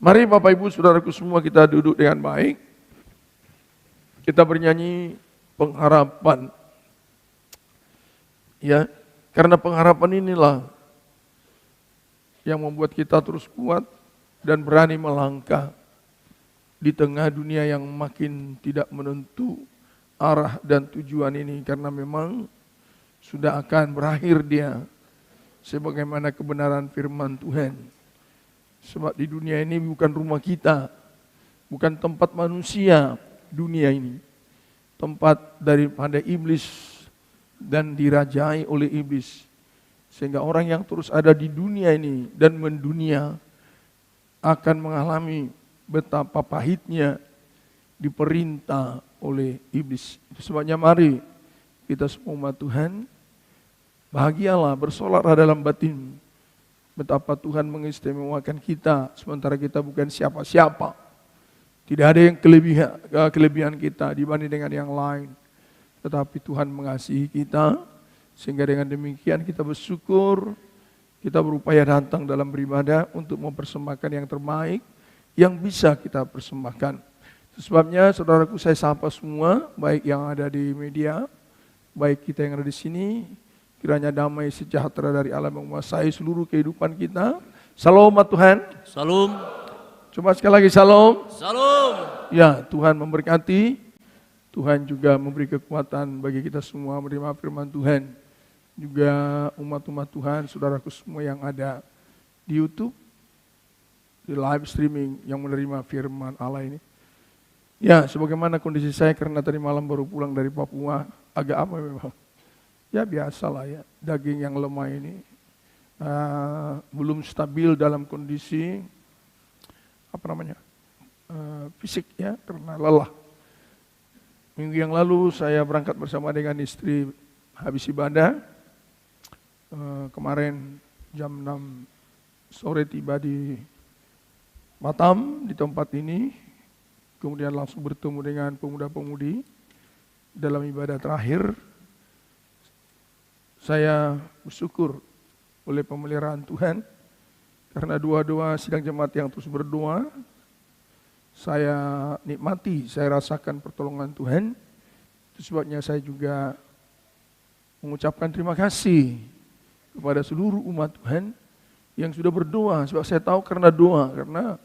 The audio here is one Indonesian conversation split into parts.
Mari Bapak Ibu Saudaraku semua kita duduk dengan baik. Kita bernyanyi pengharapan. Ya, karena pengharapan inilah yang membuat kita terus kuat dan berani melangkah di tengah dunia yang makin tidak menentu arah dan tujuan ini, karena memang sudah akan berakhir dia sebagaimana kebenaran firman Tuhan. Sebab di dunia ini bukan rumah kita, bukan tempat manusia dunia ini, tempat daripada iblis dan dirajai oleh iblis. Sehingga orang yang terus ada di dunia ini dan mendunia akan mengalami betapa pahitnya diperintah oleh iblis. Sebabnya mari kita semua umat Tuhan, bahagialah, bersolatlah dalam batin betapa Tuhan mengistimewakan kita sementara kita bukan siapa-siapa. Tidak ada yang kelebihan kita dibanding dengan yang lain. Tetapi Tuhan mengasihi kita, sehingga dengan demikian kita bersyukur, kita berupaya datang dalam beribadah untuk mempersembahkan yang terbaik yang bisa kita persembahkan. Sebabnya saudaraku, saya sapa semua, baik yang ada di media, baik kita yang ada di sini. Kiranya damai sejahtera dari Allah menguasai seluruh kehidupan kita. Salam Tuhan. Salam. Coba sekali lagi salam. Salam. Ya, Tuhan memberkati. Tuhan juga memberi kekuatan bagi kita semua menerima firman Tuhan. Juga umat-umat Tuhan, saudaraku semua yang ada di YouTube, di live streaming yang menerima firman Allah ini. Ya, sebagaimana kondisi saya karena tadi malam baru pulang dari Papua, agak apa memang. Ya biasalah ya, daging yang lemah ini belum stabil dalam kondisi fisik ya, karena lelah. Minggu yang lalu saya berangkat bersama dengan istri habis ibadah. Kemarin jam 6 sore tiba di Batam, di tempat ini. Kemudian langsung bertemu dengan pemuda-pemudi dalam ibadah terakhir. Saya bersyukur oleh pemeliharaan Tuhan, karena doa-doa sidang jemaat yang terus berdoa, saya nikmati, saya rasakan pertolongan Tuhan. Itu sebabnya saya juga mengucapkan terima kasih kepada seluruh umat Tuhan yang sudah berdoa. Sebab saya tahu karena doa, karena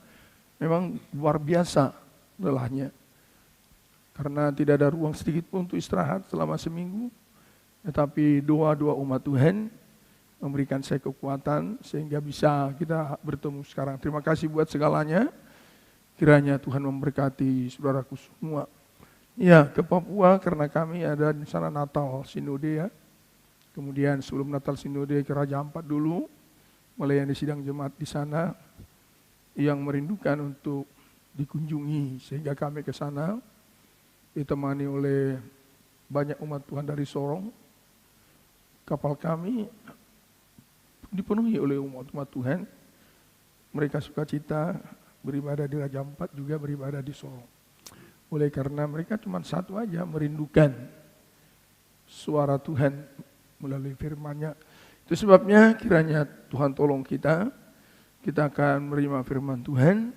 memang luar biasa lelahnya. Karena tidak ada ruang sedikit pun untuk istirahat selama seminggu. Tetapi doa-doa umat Tuhan memberikan saya kekuatan sehingga bisa kita bertemu sekarang. Terima kasih buat segalanya. Kiranya Tuhan memberkati saudaraku semua. Ya, ke Papua karena kami ada di sana Natal Sinode ya. Kemudian sebelum Natal Sinode ke Raja Ampat dulu, melayani sidang jemaat di sana yang merindukan untuk dikunjungi, sehingga kami ke sana ditemani oleh banyak umat Tuhan dari Sorong. Kapal kami dipenuhi oleh umat Tuhan. Mereka sukacita beribadah di Raja Ampat, juga beribadah di Sorong. Oleh karena mereka cuma satu aja, merindukan suara Tuhan melalui firman-Nya. Itu sebabnya kiranya Tuhan tolong kita akan menerima firman Tuhan.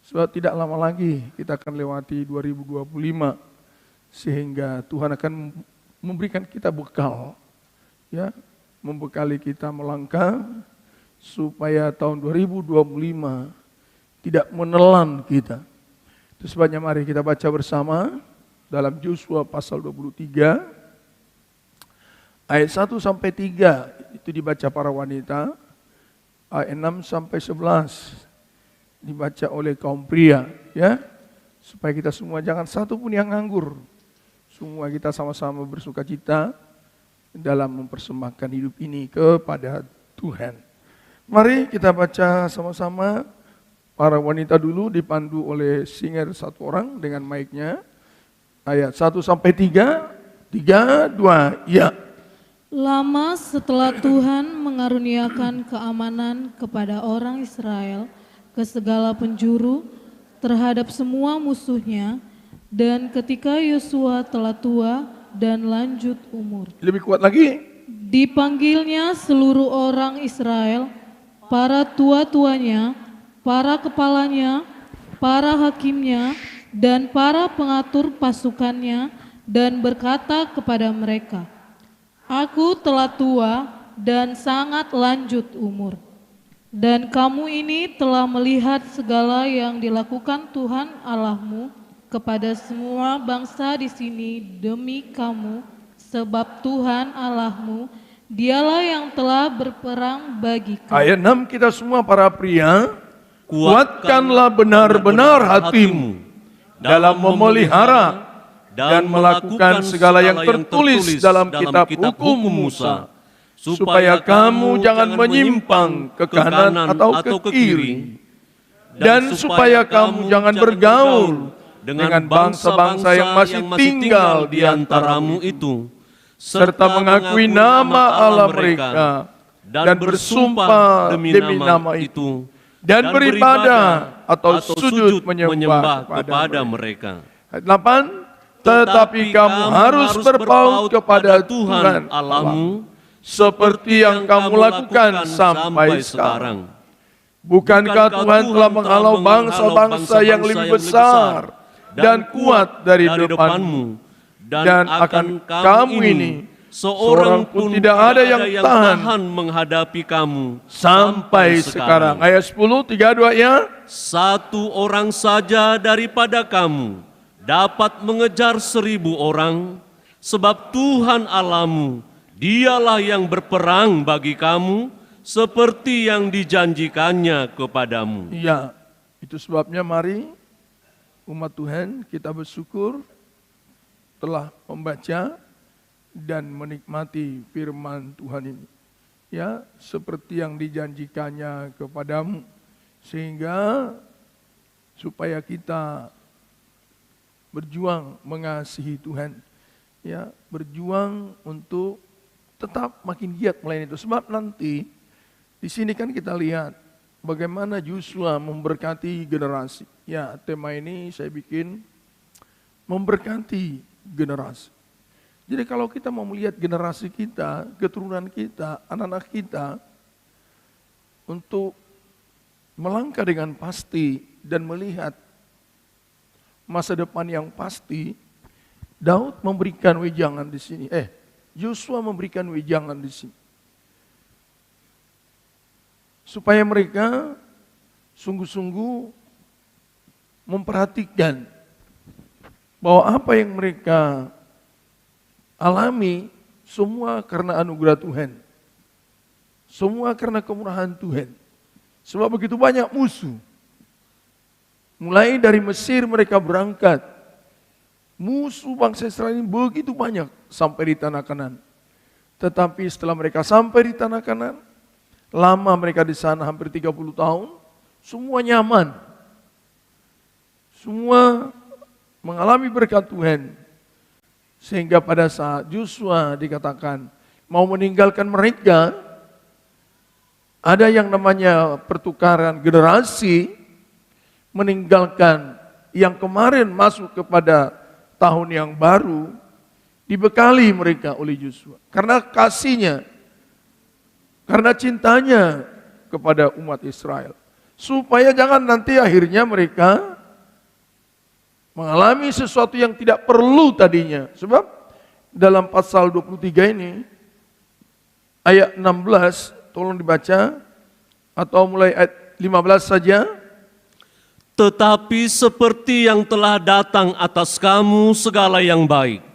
Sebab tidak lama lagi kita akan lewati 2025, sehingga Tuhan akan memberikan kita bekal, ya, membekali kita melangkah supaya tahun 2025 tidak menelan kita. Itu sebabnya mari kita baca bersama dalam Yosua pasal 23 ayat 1 sampai 3, itu dibaca para wanita, ayat 6 sampai 11 dibaca oleh kaum pria, ya, supaya kita semua jangan satu pun yang nganggur. Semua kita sama-sama bersukacita dalam mempersembahkan hidup ini kepada Tuhan. Mari kita baca sama-sama. Para wanita dulu dipandu oleh singer satu orang dengan mic-nya. Ayat 1 sampai 3. 3, 2, ya. Lama setelah Tuhan mengaruniakan keamanan kepada orang Israel ke segala penjuru terhadap semua musuhnya, dan ketika Yosua telah tua dan lanjut umur, Lebih kuat lagi. dipanggilnya seluruh orang Israel, para tua-tuanya, para kepalanya, para hakimnya, dan para pengatur pasukannya, dan berkata kepada mereka, "Aku telah tua dan sangat lanjut umur, dan kamu ini telah melihat segala yang dilakukan Tuhan Allahmu kepada semua bangsa di sini demi kamu, sebab Tuhan Allahmu, Dialah yang telah berperang bagi kamu." Ayat 6 kita semua para pria, kuatkanlah benar-benar hatimu dalam memelihara dan melakukan segala yang tertulis dalam kitab hukum Musa, supaya kamu jangan menyimpang ke kanan atau ke kiri, dan supaya kamu jangan bergaul dengan bangsa-bangsa yang masih tinggal di antaramu itu, serta mengakui nama Allah mereka, dan bersumpah demi nama itu, dan beribadah atau sujud menyembah kepada mereka. Ayat 8, tetapi kamu harus berpaut kepada Tuhan Allahmu, seperti yang kamu lakukan sampai sekarang. Bukankah Tuhan telah menghalau bangsa-bangsa yang lebih besar dan kuat dari depanmu, dan akan kamu ini seorang pun tidak ada yang tahan menghadapi kamu sampai sekarang. Ayat 10, 3, 2 ya. Satu orang saja daripada kamu dapat mengejar 1000 orang, sebab Tuhan Allahmu, Dialah yang berperang bagi kamu, seperti yang dijanjikannya kepadamu. Iya, itu sebabnya mari umat Tuhan kita bersyukur telah membaca dan menikmati firman Tuhan ini. Ya, seperti yang dijanjikannya kepadamu, sehingga supaya kita berjuang mengasihi Tuhan, ya, berjuang untuk tetap makin giat melayani itu. Sebab nanti di sini kan kita lihat bagaimana Yosua memberkati generasi. Ya, tema ini saya bikin memberkati generasi. Jadi kalau kita mau melihat generasi kita, keturunan kita, anak-anak kita untuk melangkah dengan pasti dan melihat masa depan yang pasti, Daud memberikan wejangan di sini. Yosua memberikan wejangan di sini. Supaya mereka sungguh-sungguh memperhatikan bahwa apa yang mereka alami semua karena anugerah Tuhan. Semua karena kemurahan Tuhan. Sebab begitu banyak musuh. Mulai dari Mesir mereka berangkat. Musuh bangsa Israel ini begitu banyak sampai di tanah Kanan. Tetapi setelah mereka sampai di tanah Kanan, lama mereka di sana hampir 30 tahun, semua nyaman. Semua mengalami berkat Tuhan. Sehingga pada saat Yosua dikatakan mau meninggalkan mereka, ada yang namanya pertukaran generasi, meninggalkan yang kemarin masuk kepada tahun yang baru, dibekali mereka oleh Yosua. Karena kasihnya, karena cintanya kepada umat Israel. Supaya jangan nanti akhirnya mereka mengalami sesuatu yang tidak perlu tadinya. Sebab dalam pasal 23 ini, ayat 16, tolong dibaca, atau mulai ayat 15 saja. Tetapi seperti yang telah datang atas kamu segala yang baik,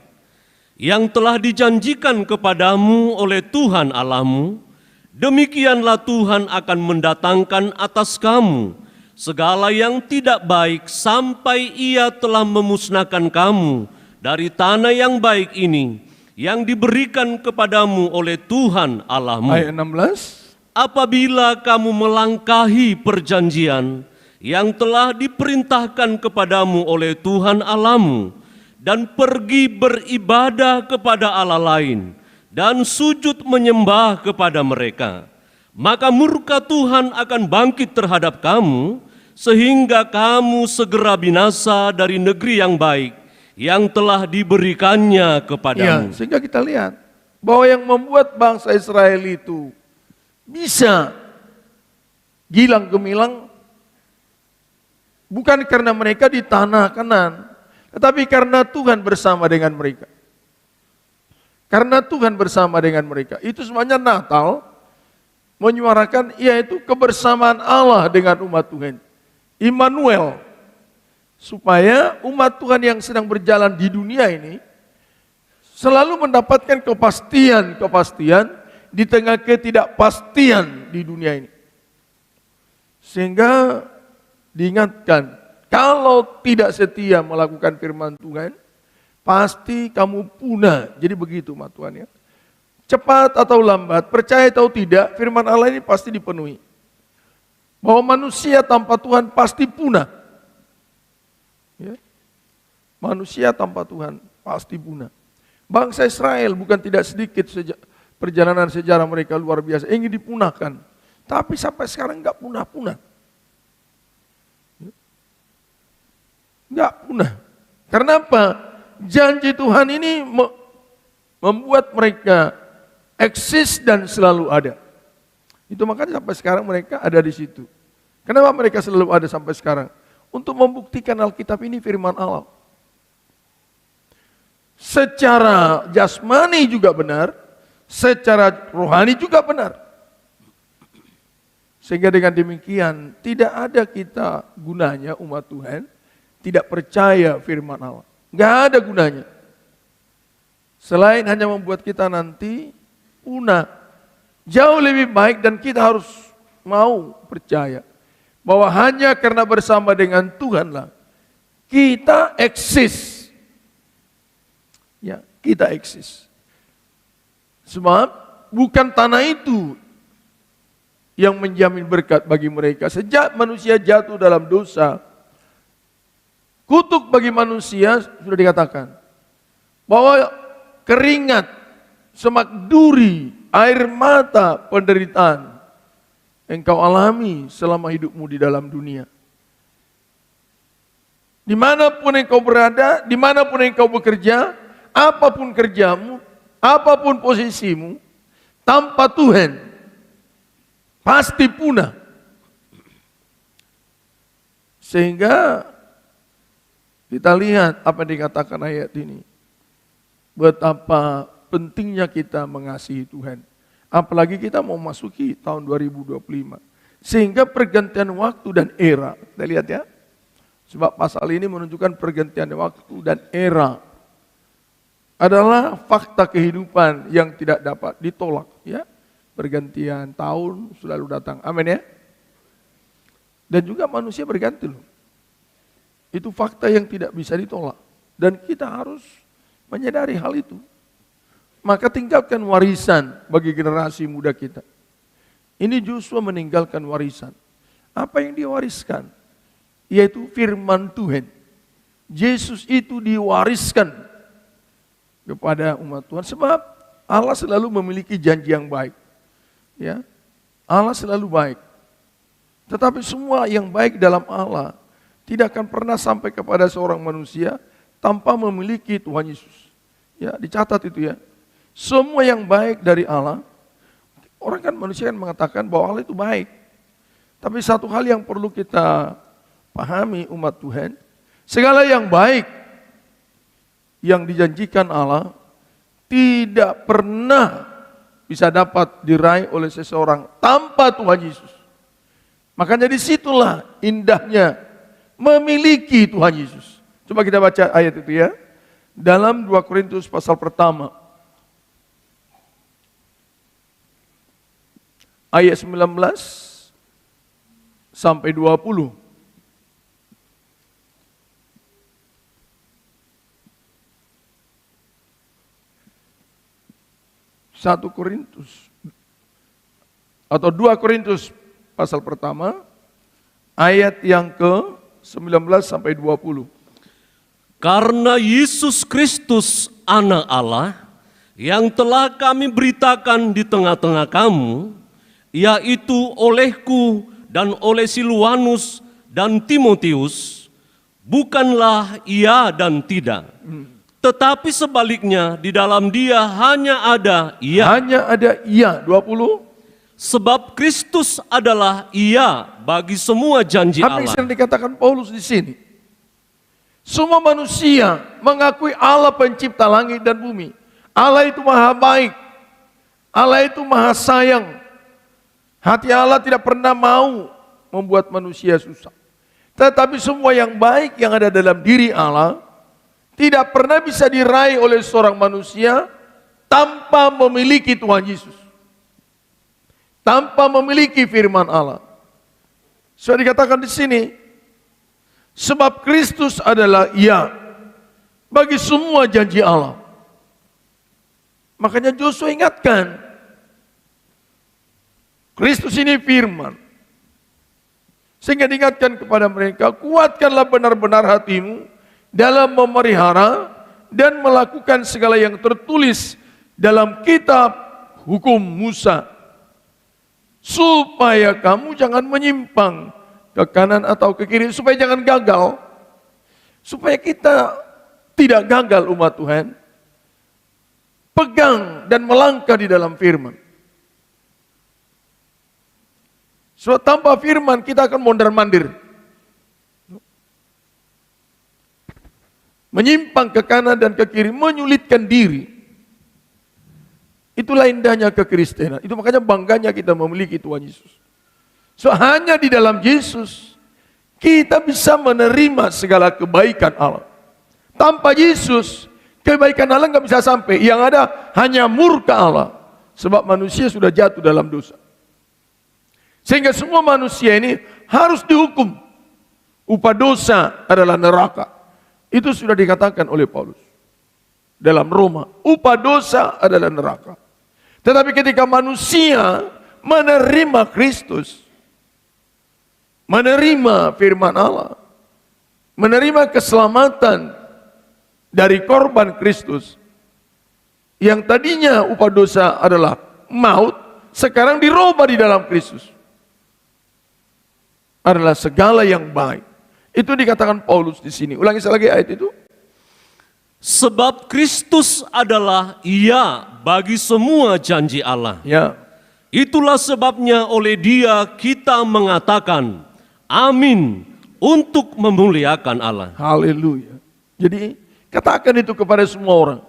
yang telah dijanjikan kepadamu oleh Tuhan Allahmu, demikianlah Tuhan akan mendatangkan atas kamu segala yang tidak baik sampai Ia telah memusnahkan kamu dari tanah yang baik ini, yang diberikan kepadamu oleh Tuhan Allahmu. Ayat 16. Apabila kamu melangkahi perjanjian yang telah diperintahkan kepadamu oleh Tuhan Allahmu, dan pergi beribadah kepada Allah lain, dan sujud menyembah kepada mereka, maka murka Tuhan akan bangkit terhadap kamu, sehingga kamu segera binasa dari negeri yang baik, yang telah diberikannya kepadamu. Ya, sehingga kita lihat bahwa yang membuat bangsa Israel itu bisa gilang gemilang Bukan karena mereka di tanah Kanaan, tetapi karena Tuhan bersama dengan mereka. Karena Tuhan bersama dengan mereka. Itu semuanya Natal menyuarakan yaitu kebersamaan Allah dengan umat Tuhan. Immanuel. Supaya umat Tuhan yang sedang berjalan di dunia ini selalu mendapatkan kepastian di tengah ketidakpastian di dunia ini. Sehingga diingatkan, kalau tidak setia melakukan firman Tuhan, pasti kamu punah. Jadi begitu umat Tuhan ya. Cepat atau lambat, percaya atau tidak, firman Allah ini pasti dipenuhi. Bahwa manusia tanpa Tuhan pasti punah. Ya. Manusia tanpa Tuhan pasti punah. Bangsa Israel bukan tidak sedikit perjalanan sejarah mereka luar biasa, ingin dipunahkan. Tapi sampai sekarang nggak punah-punah. Nggak punah. Karena apa? Janji Tuhan ini membuat mereka eksis dan selalu ada. Itu makanya sampai sekarang mereka ada di situ. Kenapa mereka selalu ada sampai sekarang? Untuk membuktikan Alkitab ini firman Allah. Secara jasmani juga benar, secara rohani juga benar. Sehingga dengan demikian tidak ada kita gunanya umat Tuhan tidak percaya firman Allah. Nggak ada gunanya. Selain hanya membuat kita nanti punah. Jauh lebih baik dan kita harus mau percaya bahwa hanya karena bersama dengan Tuhanlah kita eksis. Ya, kita eksis. Sebab bukan tanah itu yang menjamin berkat bagi mereka. Sejak manusia jatuh dalam dosa, kutuk bagi manusia sudah dikatakan bahwa keringat, semak duri, air mata, penderitaan engkau alami selama hidupmu di dalam dunia. Dimanapun engkau berada, dimanapun engkau bekerja, apapun kerjamu, apapun posisimu, tanpa Tuhan pasti punah. Sehingga kita lihat apa yang dikatakan ayat ini. Betapa pentingnya kita mengasihi Tuhan. Apalagi kita mau masuki tahun 2025. Sehingga pergantian waktu dan era. Kita lihat ya. Sebab pasal ini menunjukkan pergantian waktu dan era. Adalah fakta kehidupan yang tidak dapat ditolak. Ya. Pergantian tahun selalu datang. Amin ya. Dan juga manusia berganti loh. Itu fakta yang tidak bisa ditolak. Dan kita harus menyadari hal itu. Maka tinggalkan warisan bagi generasi muda kita. Ini justru meninggalkan warisan. Apa yang diwariskan? Yaitu firman Tuhan. Yesus itu diwariskan kepada umat Tuhan. Sebab Allah selalu memiliki janji yang baik. Ya, Allah selalu baik. Tetapi semua yang baik dalam Allah tidak akan pernah sampai kepada seorang manusia tanpa memiliki Tuhan Yesus. Ya, dicatat itu ya. Semua yang baik dari Allah, orang kan manusia kan mengatakan bahwa Allah itu baik. Tapi satu hal yang perlu kita pahami umat Tuhan, segala yang baik yang dijanjikan Allah tidak pernah bisa dapat diraih oleh seseorang tanpa Tuhan Yesus. Makanya disitulah indahnya memiliki Tuhan Yesus. Coba kita baca ayat itu ya. Dalam 2 Korintus pasal pertama. Ayat 19 sampai 20. Satu Korintus atau 2 Korintus pasal pertama ayat yang ke-19 sampai 20. Karena Yesus Kristus anak Allah yang telah kami beritakan di tengah-tengah kamu, yaitu olehku dan oleh Silwanus dan Timotius, bukanlah iya dan tidak. Tetapi sebaliknya di dalam dia hanya ada iya. Hanya ada iya, 20. Sebab Kristus adalah iya bagi semua janji Apa yang Allah. sedang dikatakan Paulus di sini? Semua manusia mengakui Allah pencipta langit dan bumi. Allah itu maha baik. Allah itu maha sayang. Hati Allah tidak pernah mau membuat manusia susah. Tetapi semua yang baik yang ada dalam diri Allah tidak pernah bisa diraih oleh seorang manusia tanpa memiliki Tuhan Yesus. Tanpa memiliki firman Allah. Sudah dikatakan di sini, sebab Kristus adalah iya bagi semua janji Allah. Makanya Joshua ingatkan, Kristus ini firman. Sehingga diingatkan kepada mereka, kuatkanlah benar-benar hatimu dalam memelihara dan melakukan segala yang tertulis dalam kitab hukum Musa. Supaya kamu jangan menyimpang ke kanan atau ke kiri, supaya jangan gagal. Supaya kita tidak gagal umat Tuhan. Pegang dan melangkah di dalam firman. Sebab tanpa firman kita akan mondar-mandir. Menyimpang ke kanan dan ke kiri, menyulitkan diri. Itulah indahnya kekristenan. Itu makanya bangganya kita memiliki Tuhan Yesus. So hanya di dalam Yesus kita bisa menerima segala kebaikan Allah. Tanpa Yesus kebaikan Allah nggak bisa sampai. Yang ada hanya murka Allah. Sebab manusia sudah jatuh dalam dosa. Sehingga semua manusia ini harus dihukum. Upah dosa adalah neraka. Itu sudah dikatakan oleh Paulus. Dalam Roma, upah dosa adalah neraka. Tetapi ketika manusia menerima Kristus, menerima firman Allah, menerima keselamatan dari korban Kristus, yang tadinya upah dosa adalah maut, sekarang dirubah di dalam Kristus. Adalah segala yang baik. Itu dikatakan Paulus di sini. Ulangi sekali lagi ayat itu. Sebab Kristus adalah iya bagi semua janji Allah. Ya. Itulah sebabnya oleh Dia kita mengatakan amin untuk memuliakan Allah. Haleluya. Jadi katakan itu kepada semua orang.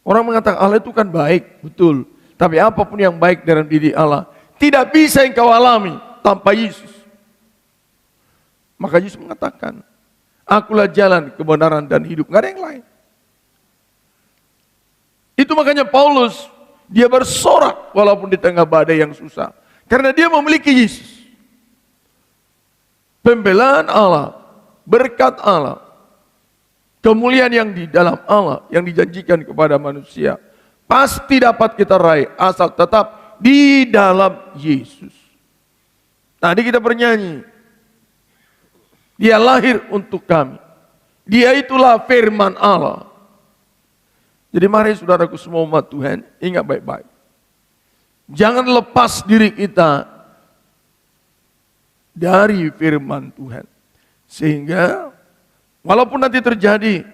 Orang mengatakan Allah itu kan baik, betul. Tapi apapun yang baik dalam diri Allah tidak bisa yang kau alami tanpa Yesus. Maka Yesus mengatakan, akulah jalan, kebenaran, dan hidup. Nggak ada yang lain. Itu makanya Paulus, dia bersorak walaupun di tengah badai yang susah. Karena dia memiliki Yesus. Pembelaan Allah, berkat Allah, kemuliaan yang di dalam Allah, yang dijanjikan kepada manusia, pasti dapat kita raih, asal tetap di dalam Yesus. Tadi kita bernyanyi, Dia lahir untuk kami. Dia itulah firman Allah. Jadi mari saudaraku semua umat Tuhan, ingat baik-baik. Jangan lepas diri kita dari firman Tuhan. Sehingga walaupun nanti terjadi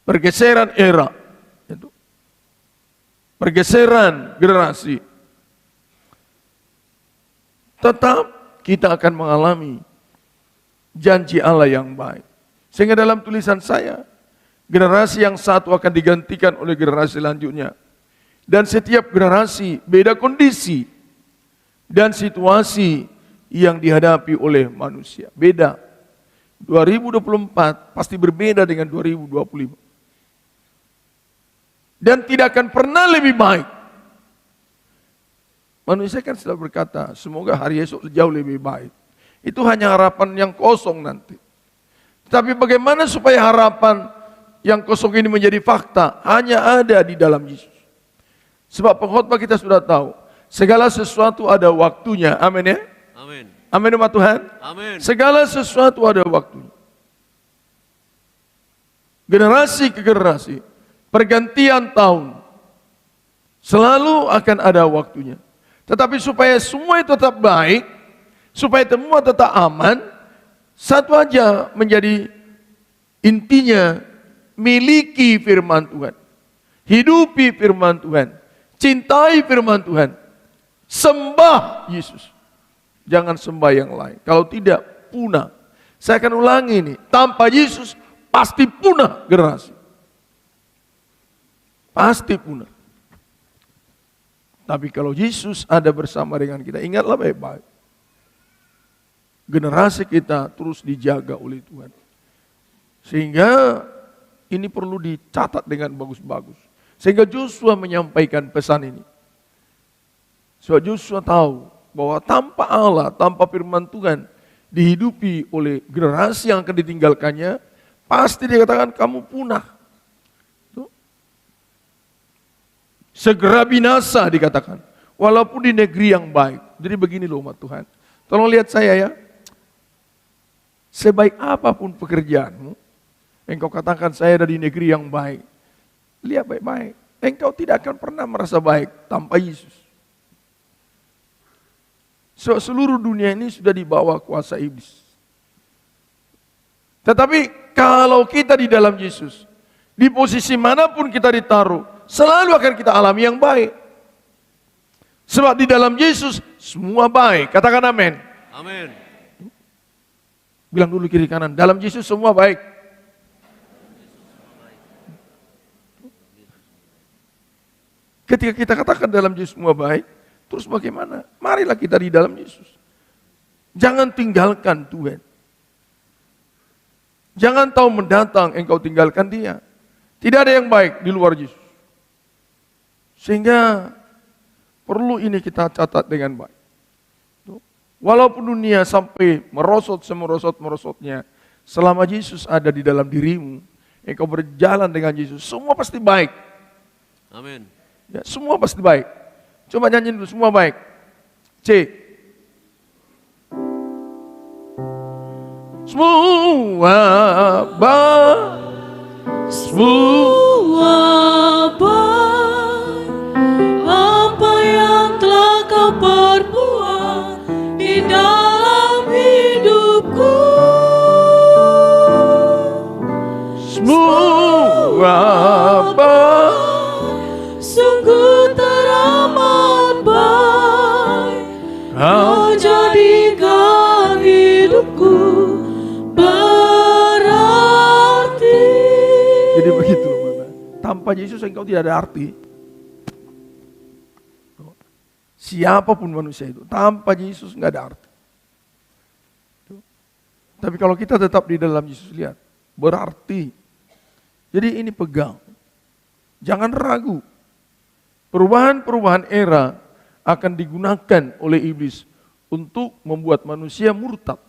pergeseran era, pergeseran generasi, tetap kita akan mengalami janji Allah yang baik. Sehingga dalam tulisan saya, generasi yang satu akan digantikan oleh generasi selanjutnya. Dan setiap generasi beda kondisi dan situasi yang dihadapi oleh manusia. Beda. 2024 pasti berbeda dengan 2025. Dan tidak akan pernah lebih baik. Manusia kan sudah berkata, semoga hari esok jauh lebih baik. Itu hanya harapan yang kosong nanti. Tapi bagaimana supaya harapan yang kosong ini menjadi fakta? Hanya ada di dalam Yesus. Sebab pengkhotbah kita sudah tahu, segala sesuatu ada waktunya. Amin ya? Amin. Amin umat Tuhan? Amin. Segala sesuatu ada waktunya. Generasi ke generasi, pergantian tahun, selalu akan ada waktunya. Tetapi supaya semua itu tetap baik, supaya semua tetap aman, satu aja menjadi intinya, miliki firman Tuhan. Hidupi firman Tuhan. Cintai firman Tuhan. Sembah Yesus. Jangan sembah yang lain. Kalau tidak, punah. Saya akan ulangi ini. Tanpa Yesus, pasti punah generasi. Pasti punah. Tapi kalau Yesus ada bersama dengan kita, ingatlah baik-baik. Generasi kita terus dijaga oleh Tuhan. Sehingga ini perlu dicatat dengan bagus-bagus. Sehingga Joshua menyampaikan pesan ini. Sebab Joshua tahu bahwa tanpa Allah, tanpa firman Tuhan dihidupi oleh generasi yang akan ditinggalkannya, pasti dikatakan kamu punah. Segera binasa dikatakan. Walaupun di negeri yang baik. Jadi begini loh umat Tuhan. Tolong lihat saya ya. Sebaik apapun pekerjaanmu, engkau katakan saya ada di negeri yang baik. Lihat baik-baik. Engkau tidak akan pernah merasa baik tanpa Yesus. So, seluruh dunia ini sudah di bawah kuasa iblis. Tetapi kalau kita di dalam Yesus, di posisi manapun kita ditaruh, selalu akan kita alami yang baik. Sebab di dalam Yesus semua baik. Katakan amin. Amin. Bilang dulu kiri kanan, dalam Yesus semua baik. Ketika kita katakan dalam Yesus semua baik, terus bagaimana? Marilah kita di dalam Yesus. Jangan tinggalkan Tuhan. Jangan tahu mendatang engkau tinggalkan Dia. Tidak ada yang baik di luar Yesus. Sehingga perlu ini kita catat dengan baik. Walaupun dunia sampai merosot semerosot-merosotnya, selama Yesus ada di dalam dirimu, engkau berjalan dengan Yesus, semua pasti baik. Amin. Ya, semua pasti baik. Coba nyanyiin dulu, semua baik. C. Semua baik. Semua baik, apa yang telah kau perbuat di dalam hidupku. Semua baik, sungguh teramat baik, kau jadikan hidupku berarti. Jadi begitu, tanpa Yesus engkau tidak ada arti. Siapapun manusia itu, tanpa Yesus nggak ada arti. Tapi kalau kita tetap di dalam Yesus, lihat, berarti. Jadi ini pegang, jangan ragu. Perubahan-perubahan era akan digunakan oleh iblis untuk membuat manusia murtad.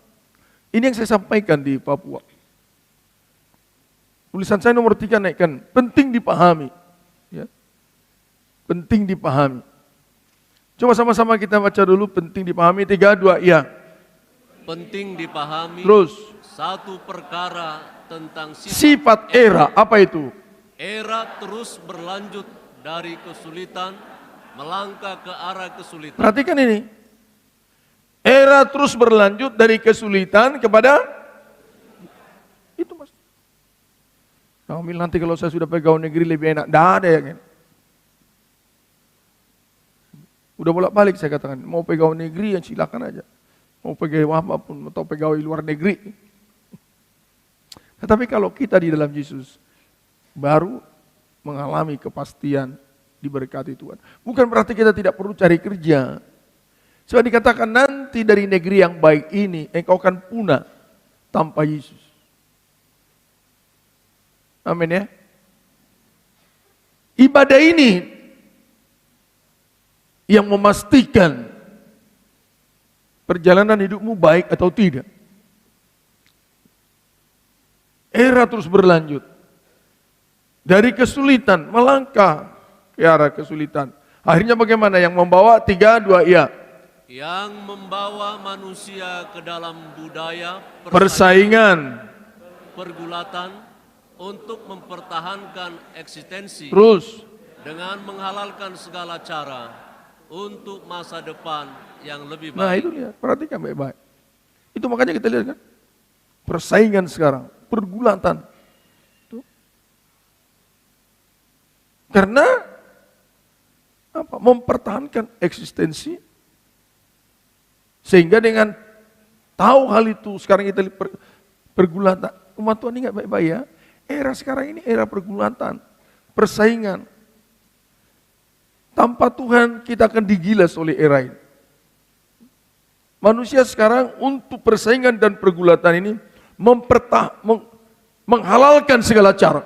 Ini yang saya sampaikan di Papua. Tulisan saya nomor 3 naikkan, penting dipahami. Ya. Penting dipahami. Coba sama-sama kita baca dulu, penting dipahami, 3, 2, iya. Penting dipahami Terus, satu perkara tentang sifat era, apa itu? era terus berlanjut dari kesulitan melangkah ke arah kesulitan. Perhatikan ini. Era terus berlanjut dari kesulitan kepada itu mas. Kamu bilang nanti kalau saya sudah pegawai negeri lebih enak. Tidak ada yang enak. Udah bolak-balik saya katakan, mau pegawai negeri yang silakan aja. Mau pegawai apapun, atau pegawai luar negeri. Tetapi kalau kita di dalam Yesus, baru mengalami kepastian diberkati Tuhan. Bukan berarti kita tidak perlu cari kerja. Sebab dikatakan nanti dari negeri yang baik ini, engkau akan punah tanpa Yesus. Amin ya. Ibadah ini yang memastikan perjalanan hidupmu baik atau tidak. Era terus berlanjut. Dari kesulitan melangkah ke arah kesulitan. Akhirnya bagaimana? Yang membawa 3, 2, iya. Yang membawa manusia ke dalam budaya Persaingan. pergulatan untuk mempertahankan eksistensi Terus. dengan menghalalkan segala cara untuk masa depan yang lebih Nah baik. itu lihat, perhatikan baik-baik. Itu makanya kita lihat kan. Persaingan sekarang, pergulatan. Tuh. Karena mempertahankan eksistensi. Sehingga dengan tahu hal itu, sekarang kita pergulatan. Umat Tuhan ini nggak baik-baik ya. Era sekarang ini era pergulatan, persaingan. Tanpa Tuhan kita akan digilas oleh era ini. Manusia sekarang untuk persaingan dan pergulatan ini menghalalkan segala cara.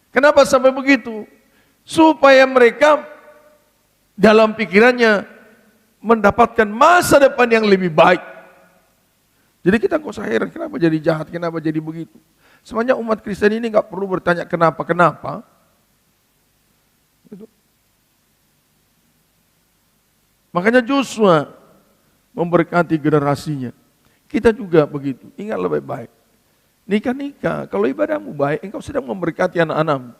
Kenapa sampai begitu? Supaya mereka dalam pikirannya mendapatkan masa depan yang lebih baik. Jadi kita nggak usah heran kenapa jadi jahat, kenapa jadi begitu. Sebenarnya umat Kristen ini nggak perlu bertanya kenapa. Makanya Joshua memberkati generasinya. Kita juga begitu. Ingatlah baik-baik. Nikah, kalau ibadahmu baik, engkau sedang memberkati anak-anakmu.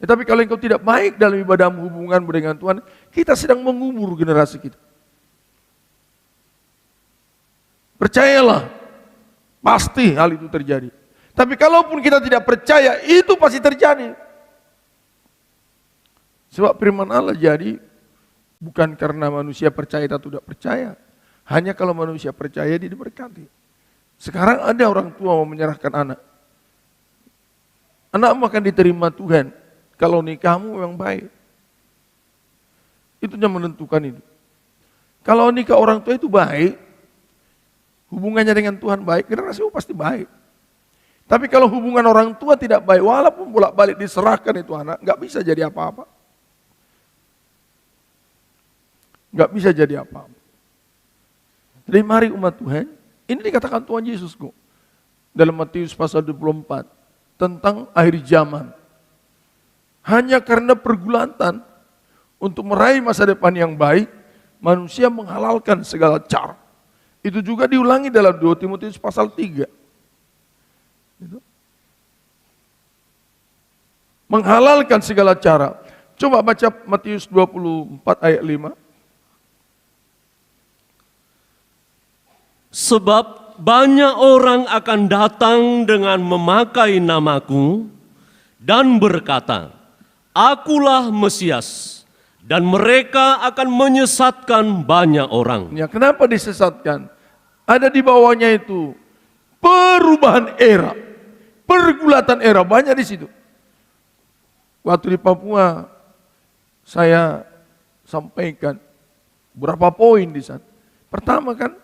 Tetapi kalau engkau tidak baik dalam ibadahmu, hubunganmu dengan Tuhan, kita sedang mengubur generasi kita. Percayalah, pasti hal itu terjadi. Tapi kalaupun kita tidak percaya, itu pasti terjadi. Sebab firman Allah jadi bukan karena manusia percaya atau tidak percaya. Hanya kalau manusia percaya dia diberkati. Sekarang ada orang tua mau menyerahkan anak. Anakmu akan diterima Tuhan kalau nikahmu memang baik. Itu yang menentukan itu. Kalau nikah orang tua itu baik, hubungannya dengan Tuhan baik, generasimu pasti baik. Tapi kalau hubungan orang tua tidak baik, walaupun bolak-balik diserahkan itu anak, nggak bisa jadi apa-apa. Nggak bisa jadi apa-apa. Jadi mari umat Tuhan, ini dikatakan Tuhan Yesus kok. Dalam Matius pasal 24, tentang akhir zaman. Hanya karena pergulatan, untuk meraih masa depan yang baik, manusia menghalalkan segala cara. Itu juga diulangi dalam 2 Timotius pasal 3. Menghalalkan segala cara. Coba baca Matius 24 ayat 5. Sebab banyak orang akan datang dengan memakai namaku dan berkata, Akulah Mesias, dan mereka akan menyesatkan banyak orang. Ya, kenapa disesatkan? Ada di bawahnya itu perubahan era, pergulatan era, banyak di situ. Waktu di Papua saya sampaikan berapa poin di sana. Pertama kan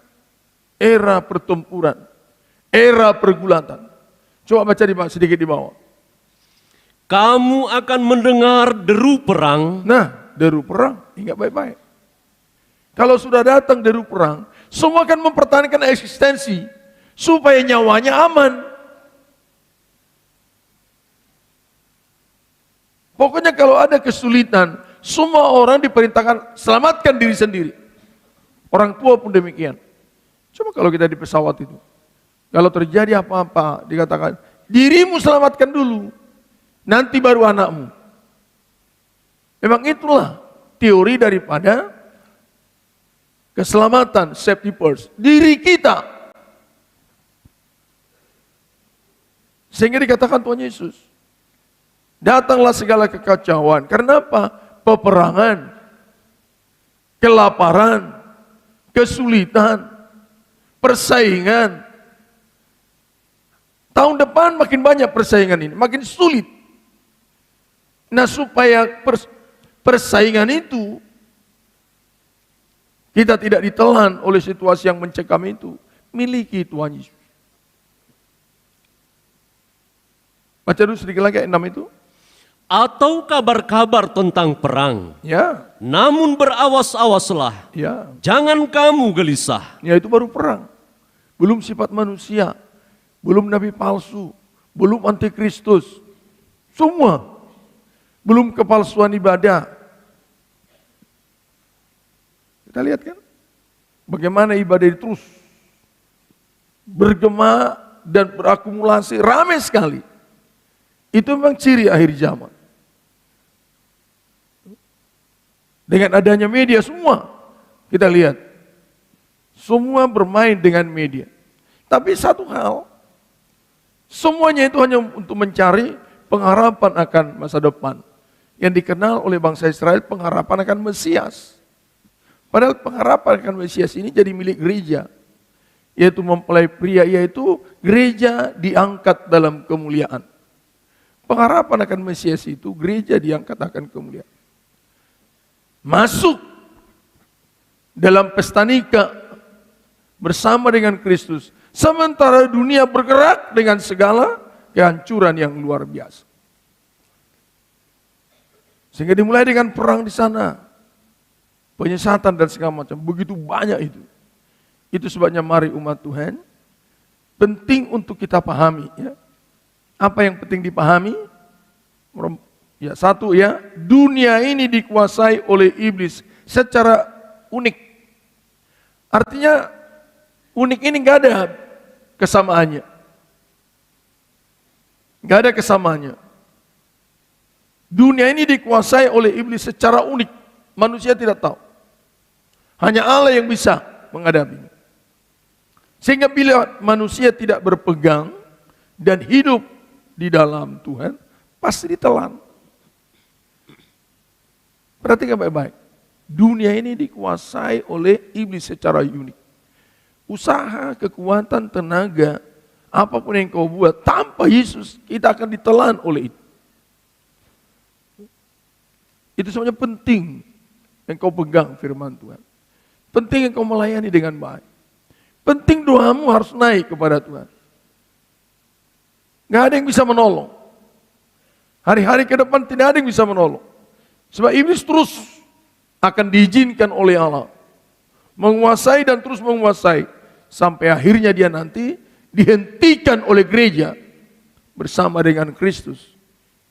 era pertempuran, era pergulatan. Coba baca sedikit di bawah. Kamu akan mendengar deru perang. Nah, deru perang, ingat baik-baik. Kalau sudah datang deru perang, semua akan mempertahankan eksistensi supaya nyawanya aman. Pokoknya kalau ada kesulitan, semua orang diperintahkan selamatkan diri sendiri. Orang tua pun demikian. Coba kalau kita di pesawat itu, kalau terjadi apa-apa, dikatakan, dirimu selamatkan dulu, nanti baru anakmu. Memang itulah teori daripada keselamatan, safety first. Diri kita. Sehingga dikatakan Tuhan Yesus, datanglah segala kekacauan. Karena apa? Peperangan, kelaparan, kesulitan, persaingan. Tahun depan makin banyak persaingan ini, makin sulit. Nah, supaya persaingan itu kita tidak ditelan oleh situasi yang mencekam itu, miliki Tuhan Yesus. Baca dulu sedikit lagi ayat 6 itu. Atau kabar-kabar tentang perang. Ya. Namun berawas-awaslah. Ya. Jangan kamu gelisah. Ya, itu baru perang. Belum sifat manusia, belum nabi palsu, belum antikristus. Semua. Belum kepalsuan ibadah. Kita lihat kan? Bagaimana ibadah itu terus bergema dan berakumulasi, ramai sekali. Itu memang ciri akhir zaman. Dengan adanya media semua, kita lihat. Semua bermain dengan media. Tapi satu hal, semuanya itu hanya untuk mencari pengharapan akan masa depan. yang dikenal oleh bangsa Israel pengharapan akan Mesias. Padahal pengharapan akan Mesias ini jadi milik gereja, yaitu mempelai pria, yaitu gereja diangkat dalam kemuliaan. Pengharapan akan Mesias itu gereja diangkat akan kemuliaan. Masuk dalam pesta nikah bersama dengan Kristus, sementara dunia bergerak dengan segala kehancuran yang luar biasa. Sehingga dimulai dengan perang di sana, penyesatan dan segala macam, begitu banyak itu. Itu sebabnya mari umat Tuhan, penting untuk kita pahami ya. Apa yang penting dipahami? Ya, satu ya, dunia ini dikuasai oleh iblis secara unik. Artinya unik ini nggak ada kesamaannya. Nggak ada kesamaannya. Dunia ini dikuasai oleh iblis secara unik. Manusia tidak tahu. Hanya Allah yang bisa menghadapinya. Sehingga bila manusia tidak berpegang dan hidup di dalam Tuhan, pasti ditelan. Perhatikan baik-baik. Dunia ini dikuasai oleh iblis secara unik. Usaha, kekuatan, tenaga, apapun yang kau buat tanpa Yesus, kita akan ditelan oleh itu. Itu sebenarnya penting yang kau pegang firman Tuhan. Penting yang kau melayani dengan baik. Penting doamu harus naik kepada Tuhan. Gak ada yang bisa menolong. Hari-hari ke depan tidak ada yang bisa menolong. Sebab iblis terus akan diizinkan oleh Allah. Menguasai dan terus menguasai. Sampai akhirnya dia nanti dihentikan oleh gereja bersama dengan Kristus.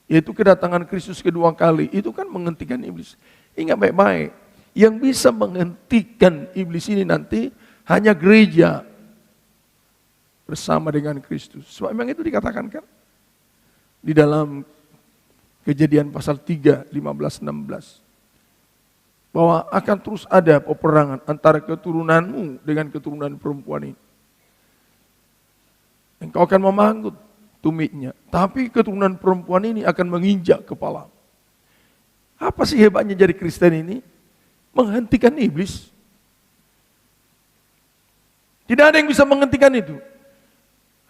Yaitu kedatangan Kristus kedua kali, itu kan menghentikan iblis. Ingat baik-baik, yang bisa menghentikan iblis ini nanti hanya gereja bersama dengan Kristus. Sebab memang itu dikatakan kan di dalam Kejadian pasal 3, 15, 16. Bahwa akan terus ada peperangan antara keturunanmu dengan keturunan perempuan ini. Engkau akan memanggut tumitnya, tapi keturunan perempuan ini akan menginjak kepala. Apa sih hebatnya jadi Kristen ini? Menghentikan iblis. Tidak ada yang bisa menghentikan itu.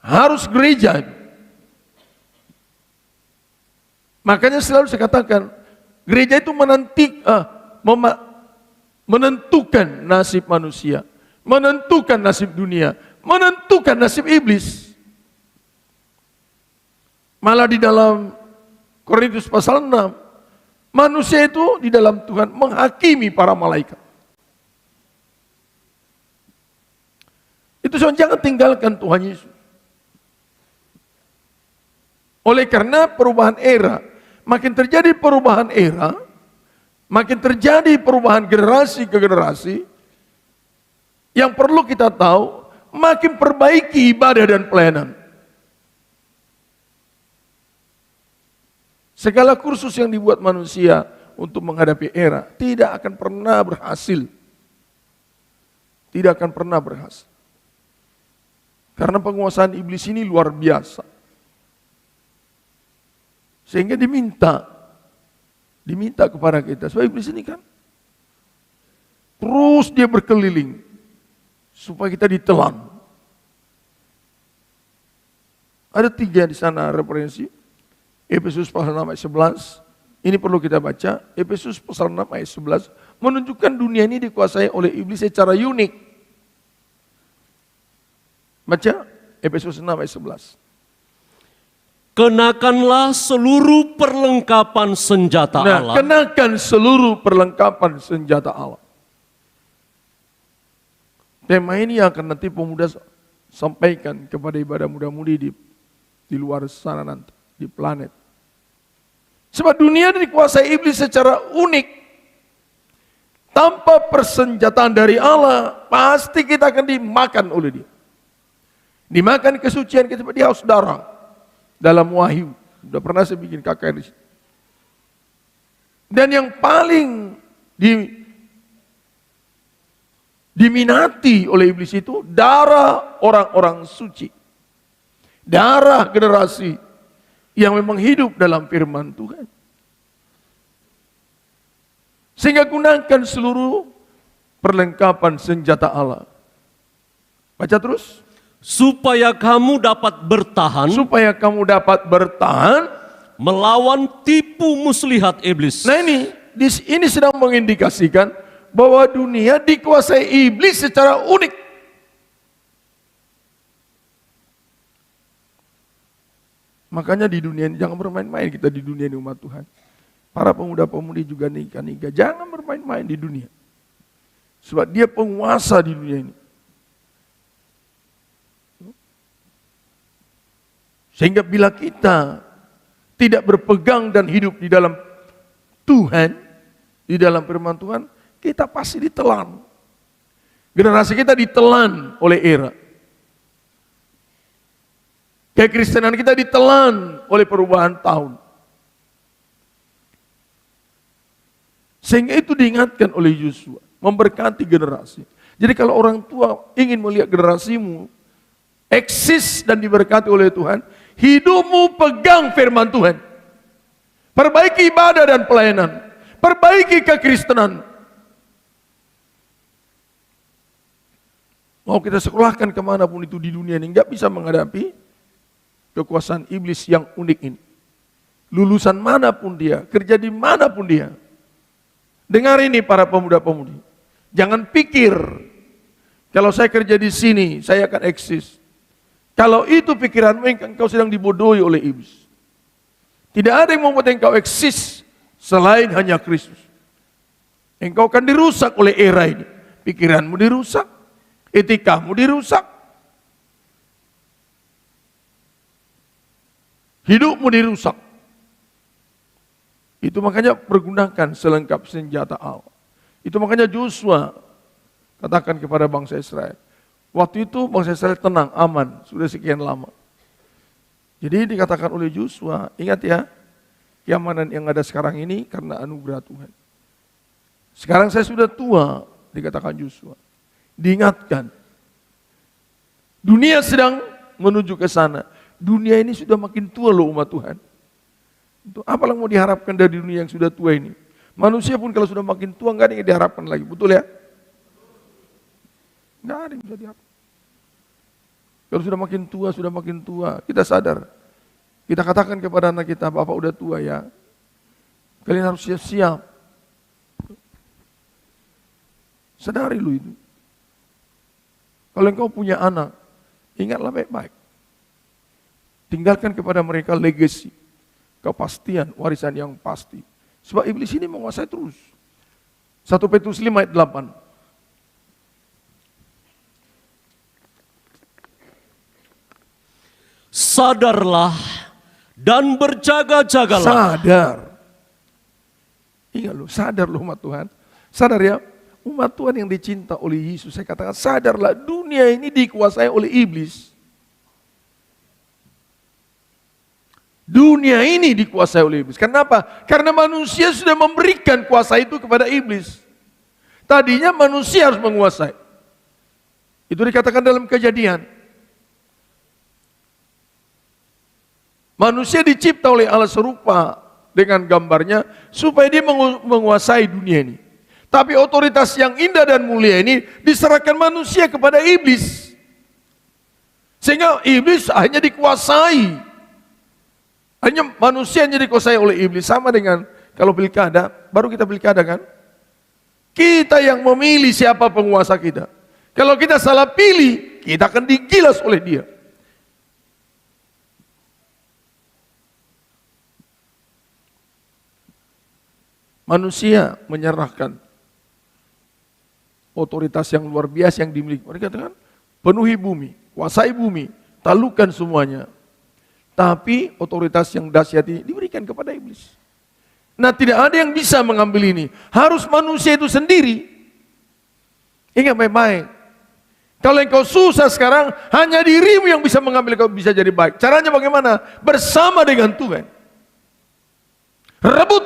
Harus gereja. Makanya selalu saya katakan, gereja itu menentukan nasib manusia, menentukan nasib dunia, menentukan nasib iblis. Malah di dalam Korintus pasal 6, manusia itu di dalam Tuhan menghakimi para malaikat. Itu jangan tinggalkan Tuhan Yesus. Oleh karena perubahan era, makin terjadi perubahan era, makin terjadi perubahan generasi ke generasi, yang perlu kita tahu, makin perbaiki ibadah dan pelayanan. Segala kursus yang dibuat manusia untuk menghadapi era tidak akan pernah berhasil. Tidak akan pernah berhasil. Karena penguasaan iblis ini luar biasa. Sehingga diminta kepada kita. Sebab iblis ini kan terus dia berkeliling supaya kita ditelan. Ada 3 di sana referensi. Efesus pasal 6 ayat 11, ini perlu kita baca. Efesus pasal 6 ayat 11 menunjukkan dunia ini dikuasai oleh iblis secara unik. Baca Efesus 6 ayat 11. Kenakanlah seluruh perlengkapan senjata Allah. Kenakan seluruh perlengkapan senjata Allah. Tema ini akan nanti pemuda sampaikan kepada ibadah muda-mudi di luar sana nanti, di planet. Sebab dunia dikuasai iblis secara unik. Tanpa persenjataan dari Allah, pasti kita akan dimakan oleh dia. Dimakan kesucian kita, dia haus darah. Dalam Wahyu, sudah pernah saya bikin KKR di situ. Dan yang paling diminati oleh iblis itu darah orang-orang suci. Darah generasi yang memang hidup dalam firman Tuhan. Sehingga gunakan seluruh perlengkapan senjata Allah. Baca terus. supaya kamu dapat bertahan Supaya kamu dapat bertahan. melawan tipu muslihat iblis. Nah ini sedang mengindikasikan bahwa dunia dikuasai iblis secara unik. Makanya di dunia ini jangan bermain-main kita di dunia ini umat Tuhan. Para pemuda-pemudi juga nikah-nikah. Jangan bermain-main di dunia. Sebab dia penguasa di dunia ini. Sehingga bila kita tidak berpegang dan hidup di dalam Tuhan, di dalam firman Tuhan, kita pasti ditelan. Generasi kita ditelan oleh era. Kekristenan kita ditelan oleh perubahan tahun. Sehingga itu diingatkan oleh Yosua, memberkati generasi. Jadi kalau orang tua ingin melihat generasimu eksis dan diberkati oleh Tuhan, hidupmu pegang firman Tuhan. Perbaiki ibadah dan pelayanan. Perbaiki kekristenan. Mau kita sekolahkan kemanapun itu di dunia ini, nggak bisa menghadapi kekuasaan iblis yang unik ini. Lulusan manapun dia, kerja di manapun dia. Dengar ini para pemuda-pemudi. Jangan pikir, kalau saya kerja di sini, saya akan eksis. Kalau itu pikiranmu, engkau sedang dibodohi oleh iblis. Tidak ada yang membuat engkau eksis selain hanya Kristus. Engkau akan dirusak oleh era ini. Pikiranmu dirusak, etikamu dirusak, hidupmu dirusak. Itu makanya pergunakan selengkap senjata Allah. Itu makanya Yosua katakan kepada bangsa Israel. Waktu itu bangsa Israel tenang, aman, sudah sekian lama. Jadi dikatakan oleh Yosua, ingat ya, keamanan yang ada sekarang ini karena anugerah Tuhan. Sekarang saya sudah tua, dikatakan Yosua. Diingatkan, dunia sedang menuju ke sana. Dunia ini sudah makin tua loh umat Tuhan. Itu apalah mau diharapkan dari dunia yang sudah tua ini? Manusia pun kalau sudah makin tua nggak ada yang diharapkan lagi, betul ya? Nggak ada yang bisa diharapkan. Kalau sudah makin tua, kita sadar. Kita katakan kepada anak kita, Bapak udah tua ya. Kalian harus siap-siap. Sadari lu itu. Kalau engkau punya anak, ingatlah baik-baik. Tinggalkan kepada mereka legacy, kepastian, warisan yang pasti. Sebab iblis ini menguasai terus. 1 Petrus 5 ayat 8. Sadarlah dan berjaga-jagalah. Sadar. Ingat loh, sadar loh umat Tuhan. Sadar ya, umat Tuhan yang dicinta oleh Yesus. Saya katakan sadarlah, dunia ini dikuasai oleh iblis. Dunia ini dikuasai oleh iblis. Kenapa? Karena manusia sudah memberikan kuasa itu kepada iblis. Tadinya manusia harus menguasai. Itu dikatakan dalam Kejadian. Manusia dicipta oleh Allah serupa dengan gambarnya supaya dia menguasai dunia ini. Tapi otoritas yang indah dan mulia ini diserahkan manusia kepada iblis. Sehingga iblis akhirnya dikuasai. Hanya manusia yang dikuasai oleh iblis. Sama dengan kalau pilkada, baru kita pilkada kan? Kita yang memilih siapa penguasa kita. Kalau kita salah pilih, kita akan digilas oleh dia. Manusia menyerahkan otoritas yang luar biasa yang dimiliki. Mereka katakan, penuhi bumi, kuasai bumi, taklukkan semuanya. Tapi otoritas yang dahsyat ini diberikan kepada iblis. Nah, tidak ada yang bisa mengambil ini. Harus manusia itu sendiri. Ingat baik-baik. Kalau engkau susah sekarang, hanya dirimu yang bisa mengambil, kau bisa jadi baik. Caranya bagaimana? Bersama dengan Tuhan. Rebut.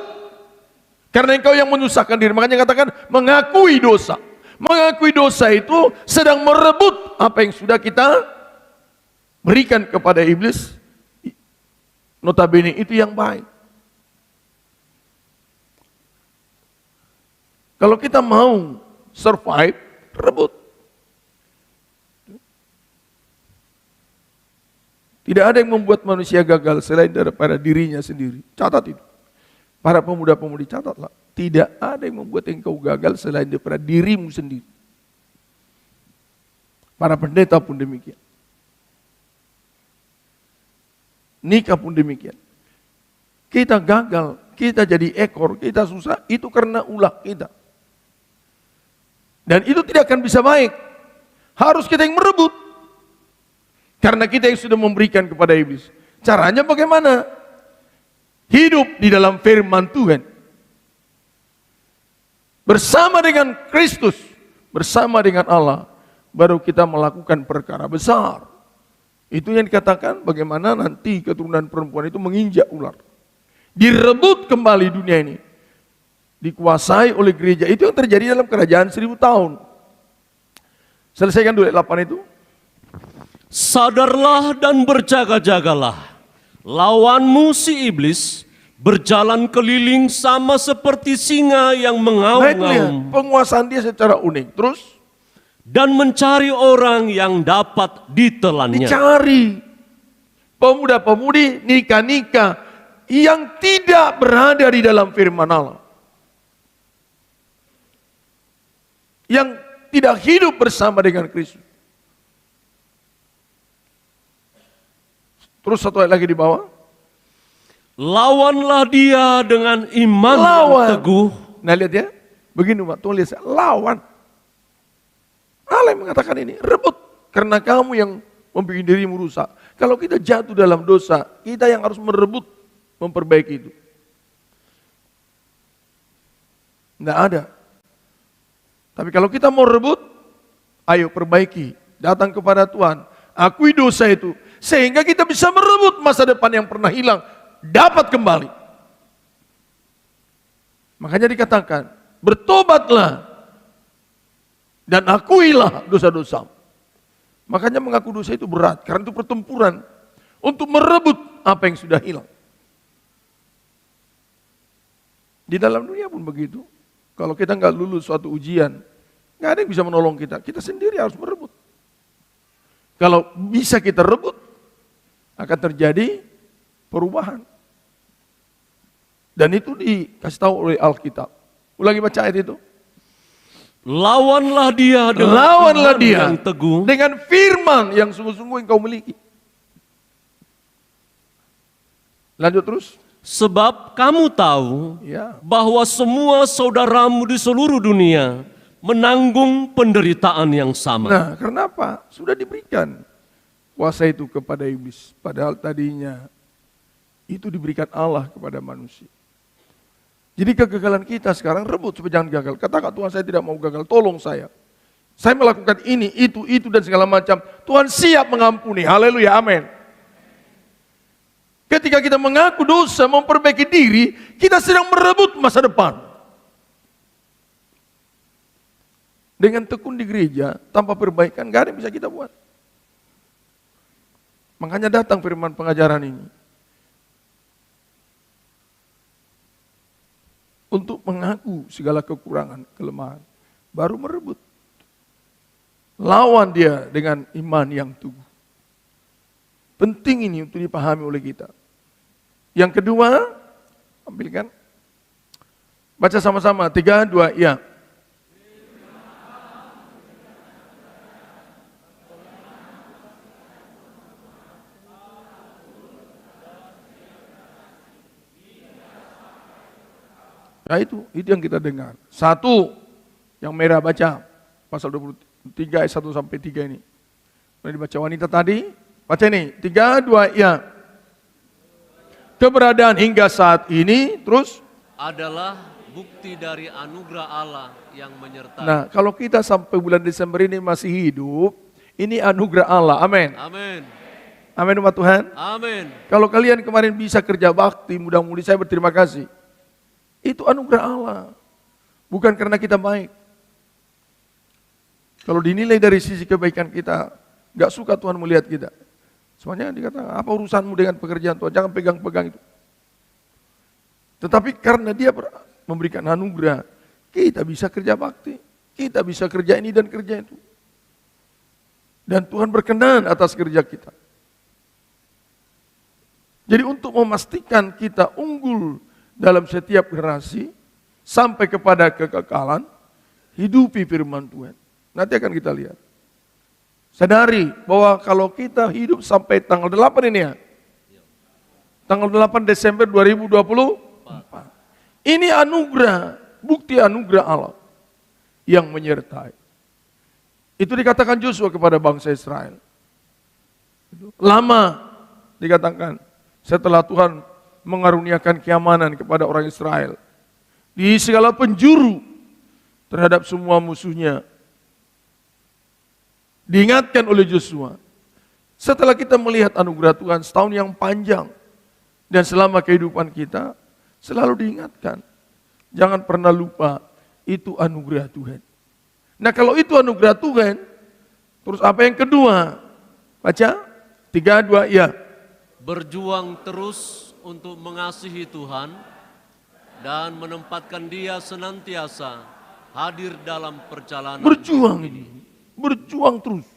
Karena engkau yang menyusahkan diri. Makanya katakan mengakui dosa. Mengakui dosa itu sedang merebut apa yang sudah kita berikan kepada iblis. Notabene itu yang baik. Kalau kita mau survive, rebut. Tidak ada yang membuat manusia gagal selain daripada dirinya sendiri. Catat itu. Para pemuda-pemudi catatlah. Tidak ada yang membuat engkau gagal selain daripada dirimu sendiri. Para pendeta pun demikian. Nikah pun demikian. Kita gagal, kita jadi ekor, kita susah, itu karena ulah kita. Dan itu tidak akan bisa baik. Harus kita yang merebut. Karena kita yang sudah memberikan kepada iblis. Caranya bagaimana? Hidup di dalam firman Tuhan. Bersama dengan Kristus, bersama dengan Allah, baru kita melakukan perkara besar. Itu yang dikatakan bagaimana nanti keturunan perempuan itu menginjak ular. Direbut kembali dunia ini. Dikuasai oleh gereja. Itu yang terjadi dalam kerajaan 1000 tahun. Selesaikan dulu ayat 8 itu. Sadarlah dan berjaga-jagalah. Lawanmu si iblis berjalan keliling sama seperti singa yang Nah itu lihat, mengaum-ngaum penguasaan dia secara unik. Terus dan mencari orang yang dapat ditelannya. dicari. Pemuda-pemudi nikah-nikah yang tidak berada di dalam firman Allah. Yang tidak hidup bersama dengan Kristus. Terus satu ayat lagi di bawah. Lawanlah dia dengan iman yang teguh. Nah lihat ya, begini Pak, tulis lawan. Allah yang mengatakan ini, rebut. Karena kamu yang membuat dirimu rusak. Kalau kita jatuh dalam dosa, kita yang harus merebut, memperbaiki itu. Tidak ada. Tapi kalau kita mau rebut, ayo perbaiki. Datang kepada Tuhan, akui dosa itu. Sehingga kita bisa merebut masa depan yang pernah hilang. Dapat kembali. Makanya dikatakan, bertobatlah dan akuilah dosa-dosa. Makanya mengaku dosa itu berat, karena itu pertempuran untuk merebut apa yang sudah hilang. Di dalam dunia pun begitu. Kalau kita nggak lulus suatu ujian, nggak ada yang bisa menolong kita. Kita sendiri harus merebut. Kalau bisa kita rebut, akan terjadi perubahan. Dan itu dikasih tahu oleh Alkitab. Ulangi baca ayat itu. Lawanlah dia dengan Lawanlah iman dia yang teguh. dengan firman yang sungguh-sungguh engkau miliki. Lanjut terus. Sebab kamu tahu Ya. bahwa semua saudaramu di seluruh dunia menanggung penderitaan yang sama. Nah, karena apa? Sudah diberikan kuasa itu kepada iblis. Padahal tadinya itu diberikan Allah kepada manusia. Jadi kegagalan kita sekarang rebut supaya jangan gagal. Katakan Tuhan saya tidak mau gagal, tolong saya. Saya melakukan ini, itu dan segala macam. Tuhan siap mengampuni, haleluya, amin. Ketika kita mengaku dosa, memperbaiki diri, kita sedang merebut masa depan. Dengan tekun di gereja, tanpa perbaikan, gak ada yang bisa kita buat. Makanya datang firman pengajaran ini. Untuk mengaku segala kekurangan, kelemahan. Baru merebut. Lawan dia dengan iman yang teguh. Penting ini untuk dipahami oleh kita. Yang kedua, ambilkan. Baca sama-sama, 3, 2, ya. Nah itu yang kita dengar. 1, yang merah baca, pasal 23 ayat 1 sampai 3 ini. Boleh dibaca wanita tadi, baca ini, 3, 2, ya. Keberadaan hingga saat ini, terus? Adalah bukti dari anugerah Allah yang menyertai. Nah kalau kita sampai bulan Desember ini masih hidup, ini anugerah Allah, amin. Amin. Amin umat Tuhan. Amin. Kalau kalian kemarin bisa kerja bakti, mudah-mudi saya berterima kasih. Itu anugerah Allah. Bukan karena kita baik. Kalau dinilai dari sisi kebaikan kita, gak suka Tuhan melihat kita. Semuanya dikatakan, apa urusanmu dengan pekerjaan Tuhan? Jangan pegang-pegang itu. Tetapi karena dia memberikan anugerah, kita bisa kerja bakti. Kita bisa kerja ini dan kerja itu. Dan Tuhan berkenan atas kerja kita. Jadi untuk memastikan kita unggul dalam setiap generasi, sampai kepada kekekalan, hidupi firman Tuhan. Nanti akan kita lihat. Sadari bahwa kalau kita hidup sampai tanggal 8 ini ya, tanggal 8 Desember 2024, ini anugerah, bukti anugerah Allah yang menyertai. Itu dikatakan Yosua kepada bangsa Israel. Lama dikatakan setelah Tuhan mengaruniakan keamanan kepada orang Israel di segala penjuru terhadap semua musuhnya. Diingatkan oleh Yosua. Setelah kita melihat anugerah Tuhan setahun yang panjang dan selama kehidupan kita, selalu diingatkan. Jangan pernah lupa itu anugerah Tuhan. Nah kalau itu anugerah Tuhan, terus apa yang kedua? Baca, 3, 2, ya. Berjuang terus untuk mengasihi Tuhan dan menempatkan Dia senantiasa hadir dalam perjalanan. Berjuang ini, berjuang terus.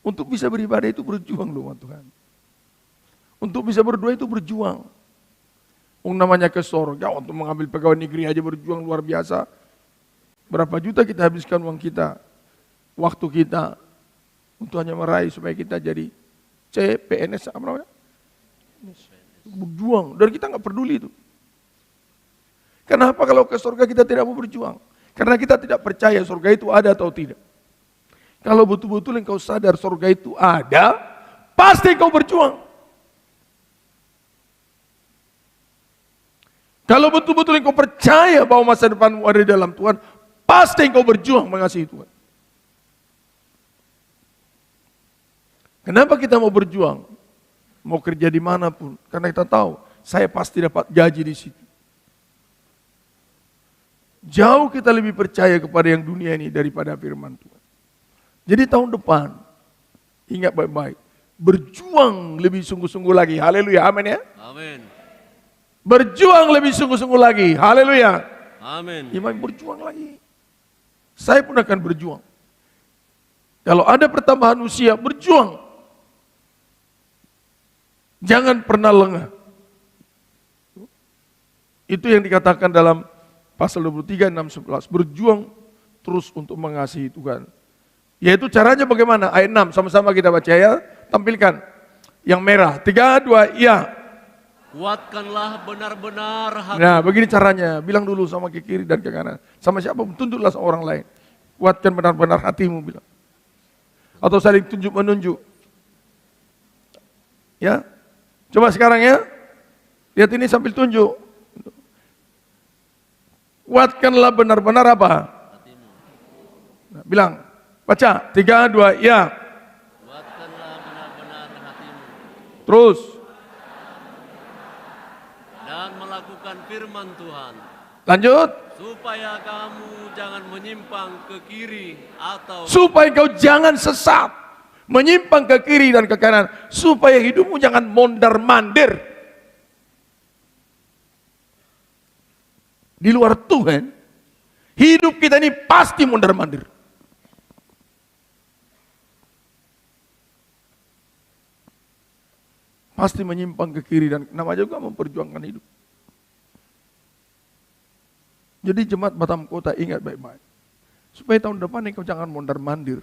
Untuk bisa beribadah itu berjuang loh Tuhan. Untuk bisa berdoa itu berjuang. Namanya ke surga, untuk mengambil pegawai negeri aja berjuang luar biasa. Berapa juta kita habiskan uang kita, waktu kita, untuk hanya meraih supaya kita jadi CPNS, apa namanya? Berjuang, dan kita nggak peduli itu. Kenapa kalau ke surga kita tidak mau berjuang? Karena kita tidak percaya surga itu ada atau tidak. Kalau betul-betul engkau sadar surga itu ada, pasti engkau berjuang. Kalau betul-betul engkau percaya bahwa masa depanmu ada di dalam Tuhan, pasti engkau berjuang mengasihi Tuhan. Kenapa kita mau berjuang? Mau kerja dimanapun. Karena kita tahu, saya pasti dapat gaji di situ. Jauh kita lebih percaya kepada yang dunia ini daripada firman Tuhan. Jadi tahun depan, ingat baik-baik, berjuang lebih sungguh-sungguh lagi. Haleluya, amin ya. Amin. Berjuang lebih sungguh-sungguh lagi. Haleluya. Amin. Imam berjuang lagi. Saya pun akan berjuang. Kalau ada pertambahan usia, berjuang. Jangan pernah lengah. Itu yang dikatakan dalam pasal 23, 6, 11. Berjuang terus untuk mengasihi Tuhan. Yaitu caranya bagaimana? Ayat 6, sama-sama kita baca ya. Tampilkan. Yang merah. 3, 2, iya. Kuatkanlah benar-benar hati. Nah, begini caranya. Bilang dulu sama ke kiri dan ke kanan. Sama siapa pun, tunjuklah orang lain. Kuatkan benar-benar hatimu, bilang. Atau saling tunjuk-menunjuk. Ya. Coba sekarang ya. Lihat ini sambil tunjuk. Kuatkanlah benar-benar apa? Nah, bilang. Baca. 3, 2, ya. Kuatkanlah benar-benar hatimu. Terus. Dan melakukan firman Tuhan. Lanjut. Supaya kamu jangan menyimpang ke kiri atau Supaya kau jangan sesat, menyimpang ke kiri dan ke kanan, supaya hidupmu jangan mondar-mandir. Di luar Tuhan, hidup kita ini pasti mondar-mandir. Pasti menyimpang ke kiri dan namanya juga memperjuangkan hidup. Jadi jemaat Batam Kota ingat baik-baik. Supaya tahun depan engkau jangan mondar-mandir.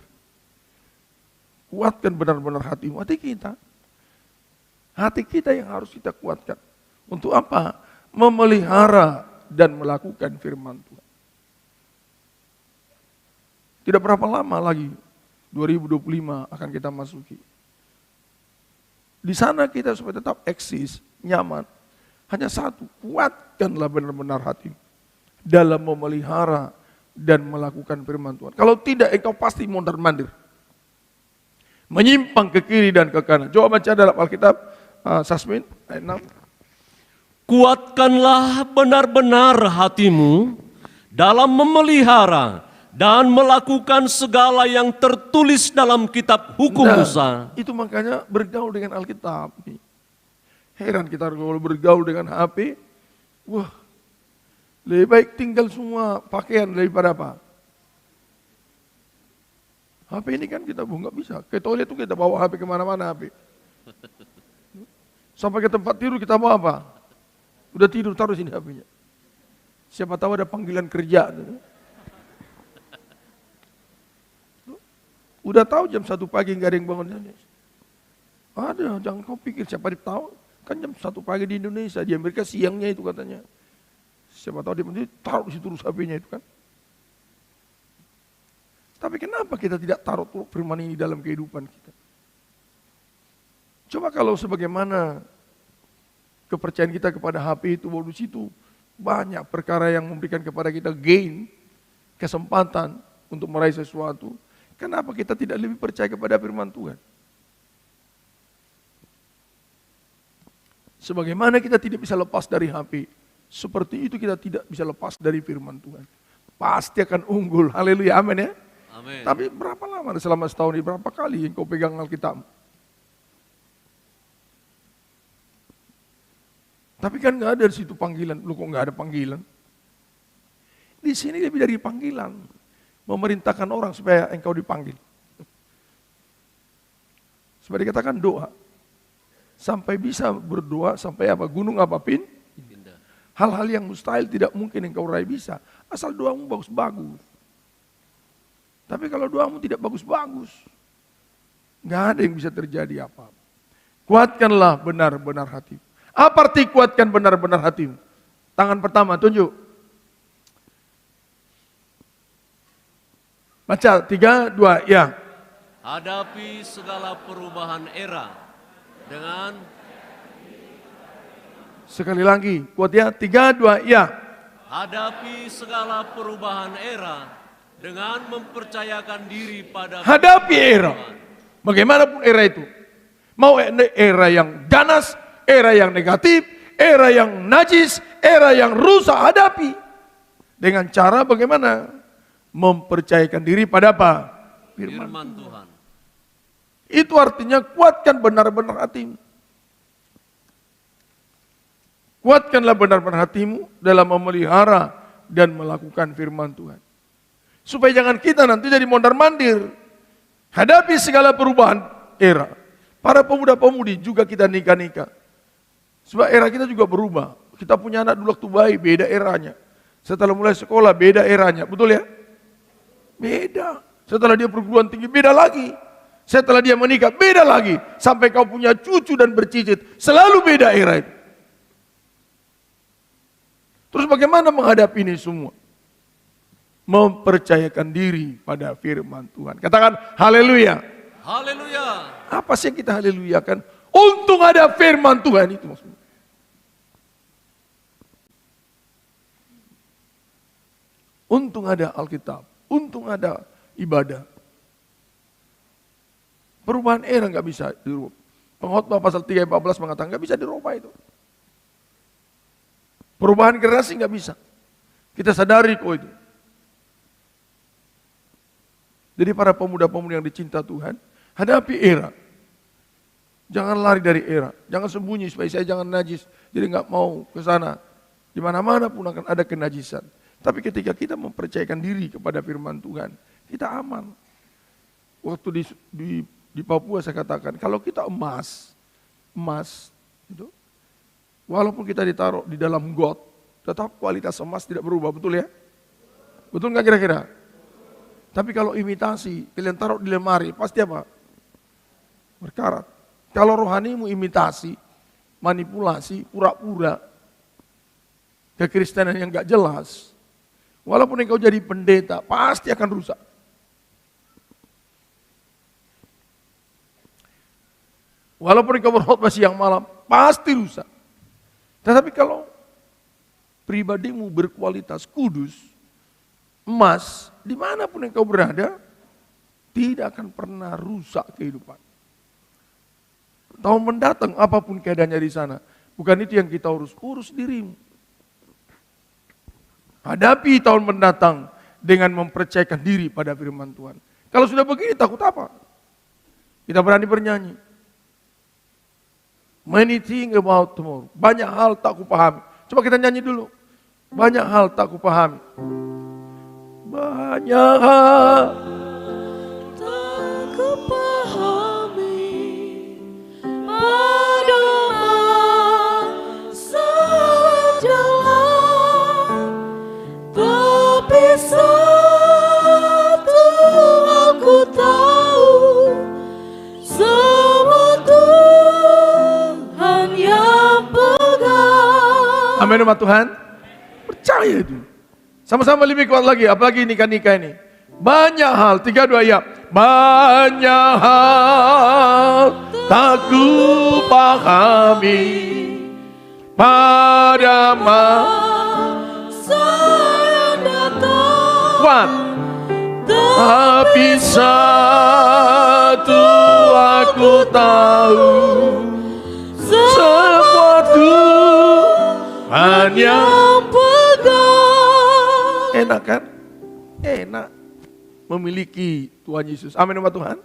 Kuatkan benar-benar hatimu, hati kita. Hati kita yang harus kita kuatkan. Untuk apa? Memelihara dan melakukan firman Tuhan. Tidak berapa lama lagi, 2025 akan kita masuki. Di sana kita supaya tetap eksis, nyaman. Hanya satu, kuatkanlah benar-benar hatimu. Dalam memelihara dan melakukan firman Tuhan. Kalau tidak, engkau pasti mondar-mandir. Menyimpang ke kiri dan ke kanan. Coba baca dalam Alkitab, Sasmin, ayat 6. kuatkanlah benar-benar hatimu dalam memelihara dan melakukan segala yang tertulis dalam kitab hukum Musa. Itu makanya bergaul dengan Alkitab. Heran kita kalau bergaul dengan HP, wah, Lebih baik tinggal semua pakaian daripada apa? HP ini kan kita nggak bisa. Ke toilet tuh kita bawa HP kemana-mana HP. Sampai ke tempat tidur kita bawa apa? Udah tidur taruh sini HP-nya. Siapa tahu ada panggilan kerja. Udah tahu jam 1 pagi nggak ada yang bangun. Ada, jangan kau pikir siapa tahu. Kan jam 1 pagi di Indonesia, di Amerika siangnya itu katanya. Siapa tahu dia taruh di situ terus HP-nya itu kan. Tapi kenapa kita tidak taruh firman ini dalam kehidupan kita? Coba kalau sebagaimana kepercayaan kita kepada HP itu, bahwa di situ banyak perkara yang memberikan kepada kita gain, kesempatan untuk meraih sesuatu. Kenapa kita tidak lebih percaya kepada firman Tuhan? Sebagaimana kita tidak bisa lepas dari HP, seperti itu kita tidak bisa lepas dari firman Tuhan. Pasti akan unggul, haleluya, amin ya. Amin. Tapi berapa lama selama setahun ini, berapa kali yang kau pegang Alkitab? Tapi kan nggak ada di situ panggilan, lu kok nggak ada panggilan? Di sini lebih dari panggilan, memerintahkan orang supaya engkau dipanggil. Supaya dikatakan doa, sampai bisa berdoa, sampai apa? Gunung apapun, hal-hal yang mustahil tidak mungkin engkau raih bisa, asal doamu bagus-bagus. Tapi kalau doamu tidak bagus-bagus, nggak ada yang bisa terjadi apa-apa. Kuatkanlah benar-benar hatimu. Apa arti kuatkan benar-benar hatimu? Tangan pertama, tunjuk. Baca, 3, 2, ya. Hadapi segala perubahan era dengan... Sekali lagi, kuat ya, 3, 2, ya. Hadapi segala perubahan era dengan mempercayakan diri pada... Hadapi era. Bagaimanapun era itu. Mau era yang ganas, era yang negatif, era yang najis, era yang rusak, hadapi. Dengan cara bagaimana? Mempercayakan diri pada apa? Firman Tuhan. Itu artinya kuatkan benar-benar hatimu. Kuatkanlah benar-benar hatimu dalam memelihara dan melakukan firman Tuhan. Supaya jangan kita nanti jadi mondar-mandir. Hadapi segala perubahan era. Para pemuda-pemudi juga kita nikah-nikah. Sebab era kita juga berubah. Kita punya anak dulu waktu bayi, beda eranya. Setelah mulai sekolah, beda eranya. Betul ya? Beda. Setelah dia perguruan tinggi, beda lagi. Setelah dia menikah, beda lagi. Sampai kau punya cucu dan bercicit. Selalu beda era itu. Terus bagaimana menghadapi ini semua? Mempercayakan diri pada firman Tuhan. Katakan haleluya. Haleluya. Apa sih yang kita haleluyakan? Untung ada firman Tuhan itu maksudnya. Untung ada Alkitab. Untung ada ibadah. Perubahan era nggak bisa dirubah. Pengkhotbah pasal 3 ayat 14 mengatakan nggak bisa dirubah itu. Perubahan generasi nggak bisa. Kita sadari kok itu. Jadi para pemuda-pemudi yang dicinta Tuhan, hadapi era. Jangan lari dari era. Jangan sembunyi supaya saya jangan najis. Jadi nggak mau ke sana. Di mana-mana pun akan ada kenajisan. Tapi ketika kita mempercayakan diri kepada firman Tuhan, kita aman. Waktu di Papua saya katakan, kalau kita emas itu, walaupun kita ditaruh di dalam got, tetap kualitas emas tidak berubah, betul ya? Betul nggak kira-kira? Tapi kalau imitasi, kalian taruh di lemari, pasti apa? Berkarat. Kalau rohanimu imitasi, manipulasi, pura-pura, kekristenan yang nggak jelas, walaupun engkau jadi pendeta, pasti akan rusak. Walaupun engkau berkhotbah siang malam, pasti rusak. Tetapi kalau pribadimu berkualitas kudus, emas, dimanapun engkau berada, tidak akan pernah rusak kehidupan. Tahun mendatang, apapun keadaannya di sana, bukan itu yang kita urus dirimu. Hadapi tahun mendatang dengan mempercayakan diri pada firman Tuhan. Kalau sudah begini, takut apa? Kita berani bernyanyi. Many things about tomorrow. Banyak hal tak kupahami. Coba kita nyanyi dulu. Banyak hal tak kupahami. Banyak hal tak kupahami pada masa jalan, tapi satu aku tahu, semua Tuhan yang pegang. Amin sama Tuhan. Percaya itu. Sama-sama lebih kuat lagi, apalagi nikah-nikah ini. Banyak hal, 3-2 ya. Banyak hal tak kupahami pada masa yang datang, tapi satu aku tahu, semua Tuhan yang pegang. Enak kan? Enak memiliki Tuhan Yesus. Amin sama Tuhan.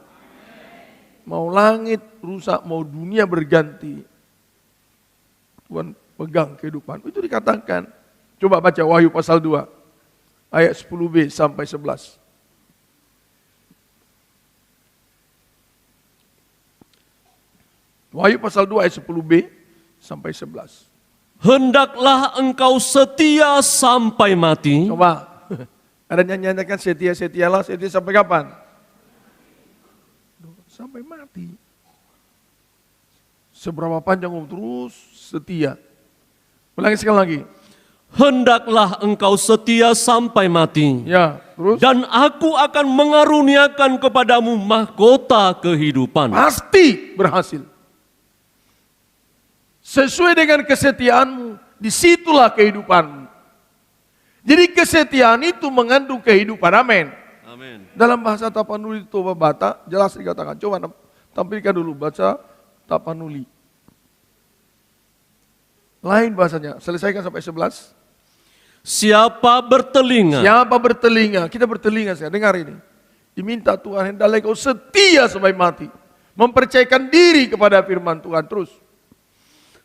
Mau langit rusak, mau dunia berganti, Tuhan pegang kehidupan. Itu dikatakan. Coba baca Wahyu pasal 2 ayat 10b sampai 11. Wahyu pasal 2 ayat 10b sampai 11. Hendaklah engkau setia sampai mati. Coba, ada nyanyikan setia-setialah, setia sampai kapan? Sampai mati. Seberapa panjang terus setia. Ulangi sekali lagi. Hendaklah engkau setia sampai mati. Ya, terus? Dan aku akan mengaruniakan kepadamu mahkota kehidupan. Pasti berhasil. Sesuai dengan kesetiaanmu, disitulah kehidupanmu. Jadi kesetiaan itu mengandung kehidupan, amin. Amin. Dalam bahasa Tapanuli Toba Bata, jelas dikatakan. Coba tampilkan dulu, baca Tapanuli. Lain bahasanya, selesaikan sampai 11. Siapa bertelinga? Siapa bertelinga? Kita bertelinga, saya dengar ini. Diminta Tuhan, hendaklah kau setia sampai mati. Mempercayakan diri kepada firman Tuhan terus.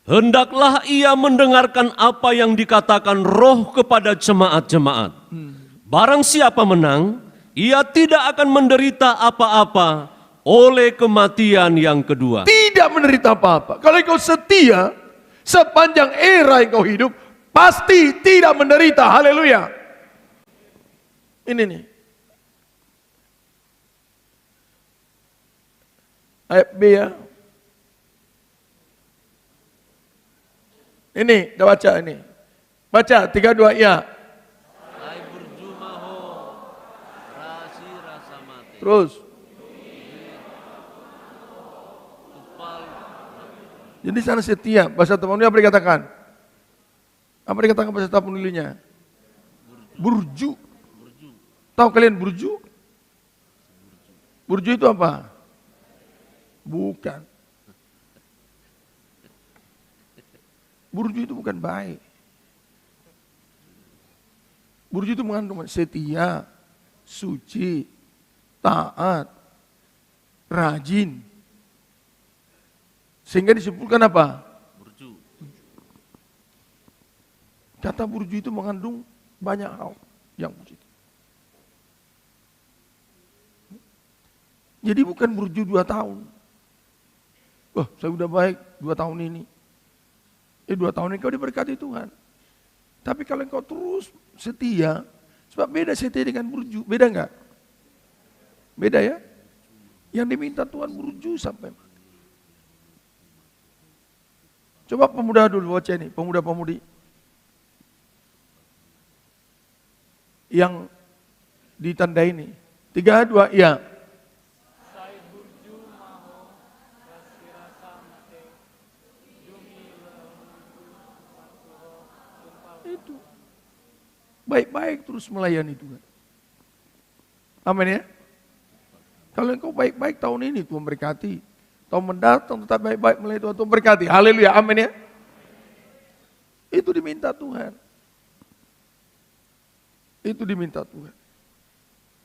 Hendaklah ia mendengarkan apa yang dikatakan Roh kepada jemaat-jemaat. Barang siapa menang, ia tidak akan menderita apa-apa oleh kematian yang kedua. Tidak menderita apa-apa. Kalau kau setia, sepanjang era yang kau hidup, pasti tidak menderita. Haleluya. Ini nih. Ayat B ya. Ini, udah baca ini. Baca, 3-2, ya. Terus. Jadi sana setia. Bahasa Tapanuli apa dikatakan? Apa dikatakan bahasa Tapanulinya? Burju. Tahu kalian burju? Burju itu apa? Bukan. Burju itu bukan baik. Burju itu mengandung setia, suci, taat, rajin. Sehingga disebutkan apa? Burju. Kata burju itu mengandung banyak hal yang positif. Jadi bukan burju 2 tahun. Wah, saya udah baik 2 tahun ini. 2 tahun ini kau diberkati Tuhan. Tapi kalau engkau terus setia, sebab beda setia dengan burju, beda enggak? Beda ya? Yang diminta Tuhan burju sampai mati. Coba pemuda dulu baca ini, pemuda-pemudi. Yang ditanda ini. 3-2, ya. Itu baik-baik terus melayani Tuhan. Amin ya. Kalau engkau baik-baik tahun ini Tuhan berkati. Tahun mendatang tetap baik-baik melayani Tuhan, Tuhan berkati. Haleluya, amin ya. Itu diminta Tuhan. Itu diminta Tuhan.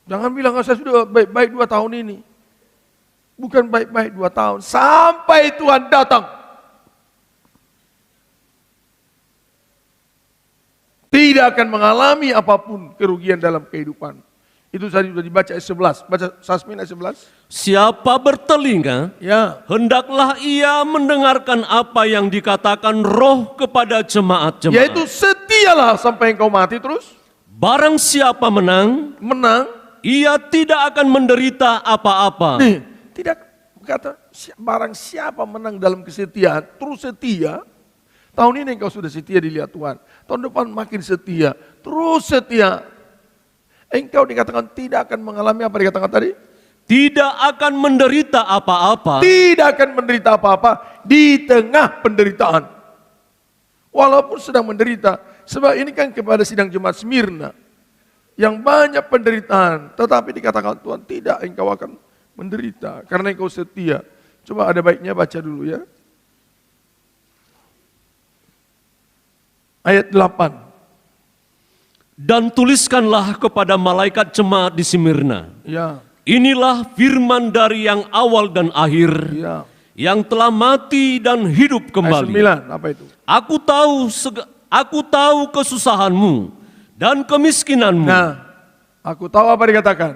Jangan bilang saya sudah baik-baik 2 tahun ini. Bukan baik-baik 2 tahun. Sampai Tuhan datang. tidak akan mengalami apapun kerugian dalam kehidupan. Itu tadi sudah dibaca ayat 11. Baca Sasmin ayat 11. Siapa bertelinga, Ya. hendaklah ia mendengarkan apa yang dikatakan Roh kepada jemaat-jemaat. Yaitu setialah sampai engkau mati terus. Barang siapa menang, ia tidak akan menderita apa-apa. Nih, tidak kata barang siapa menang dalam kesetiaan, terus setia. Tahun ini engkau sudah setia dilihat Tuhan. Tahun depan makin setia, terus setia. Engkau dikatakan tidak akan mengalami apa dikatakan tadi? Tidak akan menderita apa-apa. Tidak akan menderita apa-apa di tengah penderitaan. Walaupun sedang menderita. Sebab ini kan kepada sidang jemaat Smyrna. Yang banyak penderitaan. Tetapi dikatakan Tuhan tidak engkau akan menderita. Karena engkau setia. Coba ada baiknya baca dulu ya. Ayat 8. Dan tuliskanlah kepada malaikat jemaat di Smyrna. Ya. Inilah firman dari yang awal dan akhir, Ya. yang telah mati dan hidup Ayat kembali. 9, apa itu? Aku tahu kesusahanmu dan kemiskinanmu. Nah, aku tahu apa dikatakan.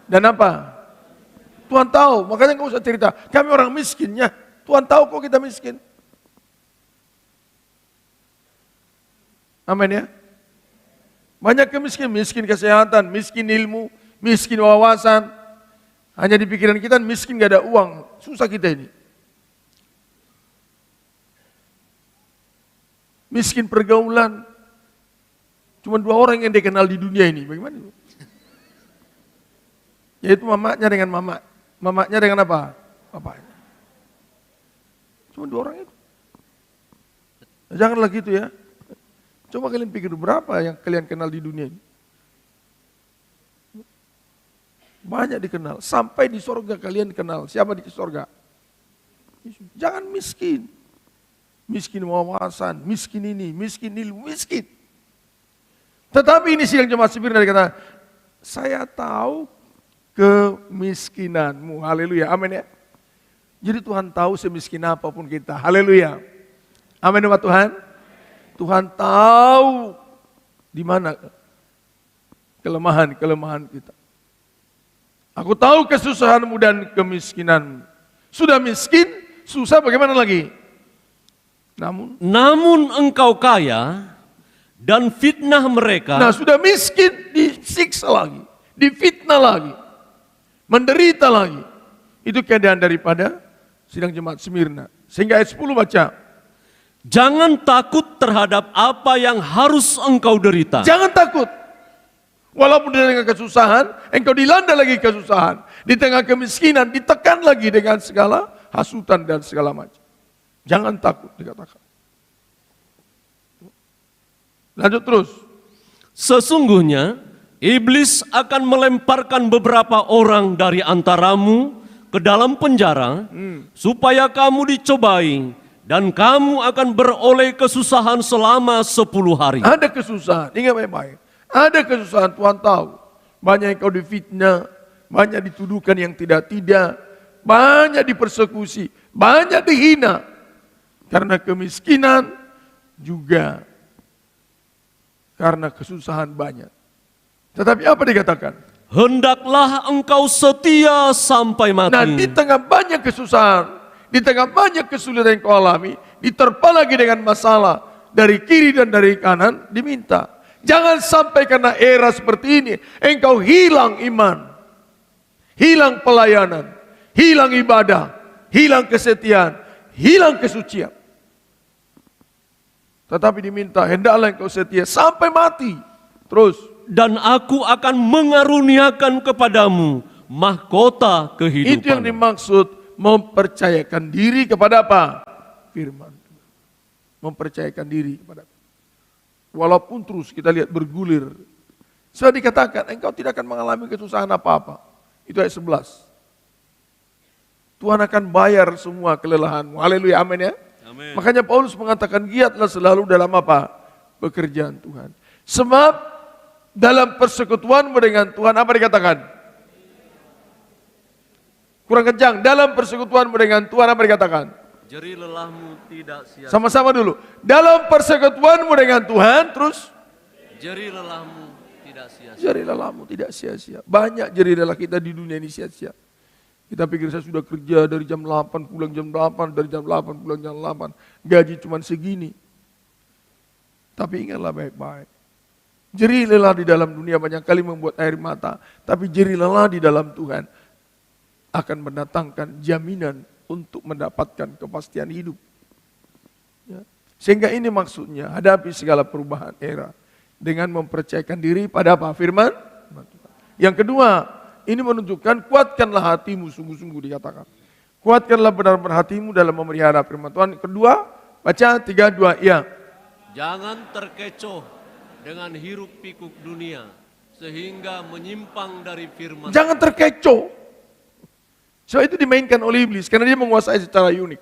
Dan apa? Tuhan tahu, makanya enggak usah cerita. Kami orang miskinnya. Tuhan tahu kok kita miskin. Amin ya. Banyak kemiskinan, miskin kesehatan, miskin ilmu, miskin wawasan. Hanya di pikiran kita miskin gak ada uang. Susah kita ini. Miskin pergaulan. Cuma 2 orang yang dikenal di dunia ini. Bagaimana itu? Yaitu mamanya dengan mamanya dengan apa? Bapaknya. Cuma 2 orang itu. Janganlah gitu ya. Coba kalian pikir berapa yang kalian kenal di dunia ini. Banyak dikenal. Sampai di sorga kalian kenal. Siapa di sorga? Jangan miskin. Miskin wawasan, miskin ini, miskin ilmu, miskin. Tetapi ini sidang jemaat Smyrna dikatakan, saya tahu kemiskinanmu. Haleluya. Amin ya. Jadi Tuhan tahu semiskin apapun kita. Haleluya. Amin ya Tuhan. Tuhan tahu di mana kelemahan-kelemahan kita. Aku tahu kesusahanmu dan kemiskinanmu. Sudah miskin, susah bagaimana lagi? Namun engkau kaya dan fitnah mereka. Nah sudah miskin, disiksa lagi, difitnah lagi, menderita lagi. Itu keadaan daripada sidang jemaat Smyrna. Sehingga ayat 10 baca. Jangan takut terhadap apa yang harus engkau derita. Jangan takut. Walaupun di tengah kesusahan, engkau dilanda lagi kesusahan. Di tengah kemiskinan, ditekan lagi dengan segala hasutan dan segala macam. Jangan takut dikatakan. Lanjut terus. Sesungguhnya, iblis akan melemparkan beberapa orang dari antaramu ke dalam penjara, supaya kamu dicobai. Dan kamu akan beroleh kesusahan selama 10 hari. Ada kesusahan, ingat baik-baik. Ada kesusahan, Tuhan tahu. Banyak yang kau difitnah, banyak dituduhkan yang tidak-tidak, banyak dipersekusi, banyak dihina. Karena kemiskinan juga karena kesusahan banyak. Tetapi apa dikatakan? Hendaklah engkau setia sampai mati. Nah di tengah banyak kesusahan, di tengah banyak kesulitan yang kau alami, diterpa lagi dengan masalah dari kiri dan dari kanan, diminta. Jangan sampai karena era seperti ini, engkau hilang iman, hilang pelayanan, hilang ibadah, hilang kesetiaan, hilang kesucian. Tetapi diminta, hendaklah engkau setia sampai mati. Terus. Dan aku akan mengaruniakan kepadamu mahkota kehidupan. Itu yang dimaksud. Mempercayakan diri kepada apa? Firman. Mempercayakan diri kepada. Walaupun terus kita lihat bergulir. Sudah dikatakan, engkau tidak akan mengalami kesusahan apa-apa. Itu ayat 11. Tuhan akan bayar semua kelelahanmu. Haleluya, amin ya. Amin. Makanya Paulus mengatakan, giatlah selalu dalam apa? Pekerjaan Tuhan. Sebab dalam persekutuanmu dengan Tuhan, apa dikatakan? Kurang kencang, dalam persekutuanmu dengan Tuhan apa dikatakan? Jeri lelahmu tidak sia-sia. Sama-sama dulu. Dalam persekutuanmu dengan Tuhan, terus Jeri lelahmu tidak sia-sia. jeri lelahmu tidak sia-sia. Banyak jeri lelah kita di dunia ini sia-sia. Kita pikir saya sudah kerja dari jam 8 pulang jam 8, dari jam 8 pulang jam 8. Gaji cuma segini. Tapi ingatlah baik-baik. Jeri lelah di dalam dunia banyak kali membuat air mata. Tapi jeri lelah di dalam Tuhan akan mendatangkan jaminan untuk mendapatkan kepastian hidup. Ya. Sehingga ini maksudnya, hadapi segala perubahan era dengan mempercayakan diri pada apa? Firman. Yang kedua, ini menunjukkan kuatkanlah hatimu, sungguh-sungguh dikatakan. Kuatkanlah benar-benar hatimu dalam memelihara firman Tuhan. Kedua, baca 3, 2, ya. Jangan terkecoh dengan hiruk pikuk dunia sehingga menyimpang dari firman. Jangan terkecoh. Sebab itu dimainkan oleh iblis karena dia menguasai secara unik.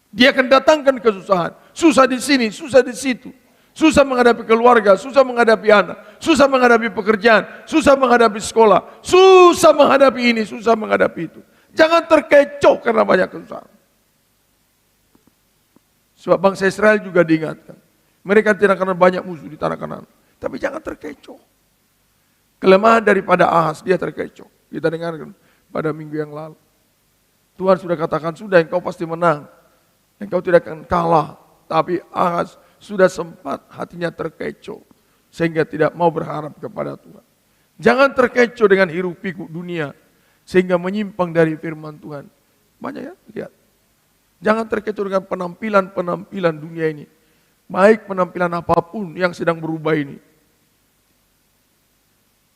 Dia akan datangkan kesusahan. Susah di sini, susah di situ. Susah menghadapi keluarga, susah menghadapi anak, susah menghadapi pekerjaan, susah menghadapi sekolah, susah menghadapi ini, susah menghadapi itu. Jangan terkecoh karena banyak kesusahan. Sebab bangsa Israel juga diingatkan. Mereka tidak akan banyak musuh di tanah Kanaan. Tapi jangan terkecoh. Kelemahan daripada Ahaz, dia terkecoh. Kita dengarkan pada minggu yang lalu. Tuhan sudah katakan, sudah engkau pasti menang. Engkau tidak akan kalah. Tapi Ahaz sudah sempat hatinya terkecoh. Sehingga tidak mau berharap kepada Tuhan. Jangan terkecoh dengan hiruk pikuk dunia. Sehingga menyimpang dari firman Tuhan. Banyak ya, lihat. Jangan terkecoh dengan penampilan-penampilan dunia ini. Baik penampilan apapun yang sedang berubah ini.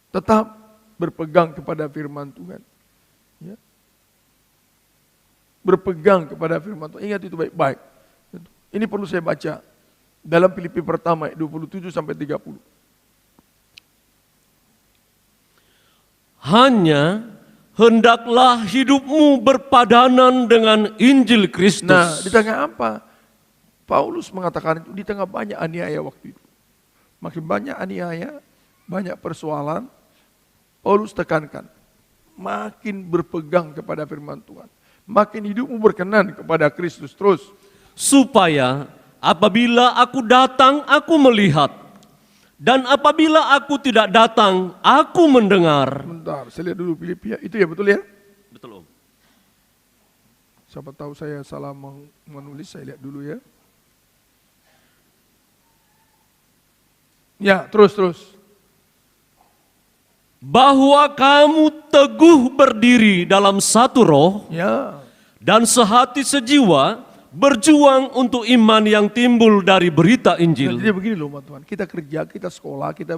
Tetap berpegang kepada firman Tuhan. Ya. Berpegang kepada firman Tuhan. Ingat itu baik-baik. Ini perlu saya baca. Dalam Filipi pertama 27 sampai 30. Hanya hendaklah hidupmu berpadanan dengan Injil Kristus. Nah, di tengah apa? Paulus mengatakan itu di tengah banyak aniaya waktu itu. Makin banyak aniaya, banyak persoalan, Paulus tekankan. Makin berpegang kepada firman Tuhan. Makin hidupmu berkenan kepada Kristus terus. Supaya apabila aku datang, aku melihat. Dan apabila aku tidak datang, aku mendengar. Bentar, saya lihat dulu Filipi. Itu ya betul ya? Betul, Om. Siapa tahu saya salah menulis, saya lihat dulu ya. Ya, terus. Bahwa kamu teguh berdiri dalam satu roh Ya, dan sehati sejiwa berjuang untuk iman yang timbul dari berita Injil. jadi begini loh Tuhan, kita kerja, kita sekolah, kita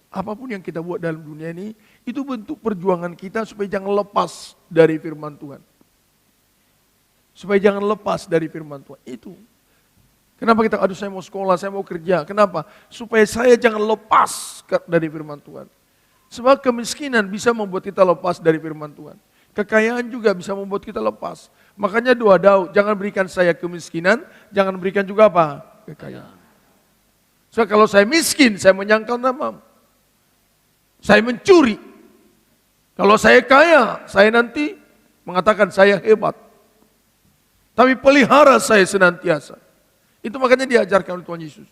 apapun yang kita buat dalam dunia ini, itu bentuk perjuangan kita supaya jangan lepas dari firman Tuhan. Supaya jangan lepas dari firman Tuhan, itu. Kenapa kita, aduh saya mau sekolah, saya mau kerja, kenapa? Supaya saya jangan lepas dari firman Tuhan. Sebab kemiskinan bisa membuat kita lepas dari firman Tuhan. Kekayaan juga bisa membuat kita lepas. Makanya doa Daud, jangan berikan saya kemiskinan, jangan berikan juga apa? Kekayaan. So kalau saya miskin, saya menyangkal namamu. Saya mencuri. Kalau saya kaya, saya nanti mengatakan saya hebat. Tapi pelihara saya senantiasa. Itu makanya diajarkan oleh Tuhan Yesus.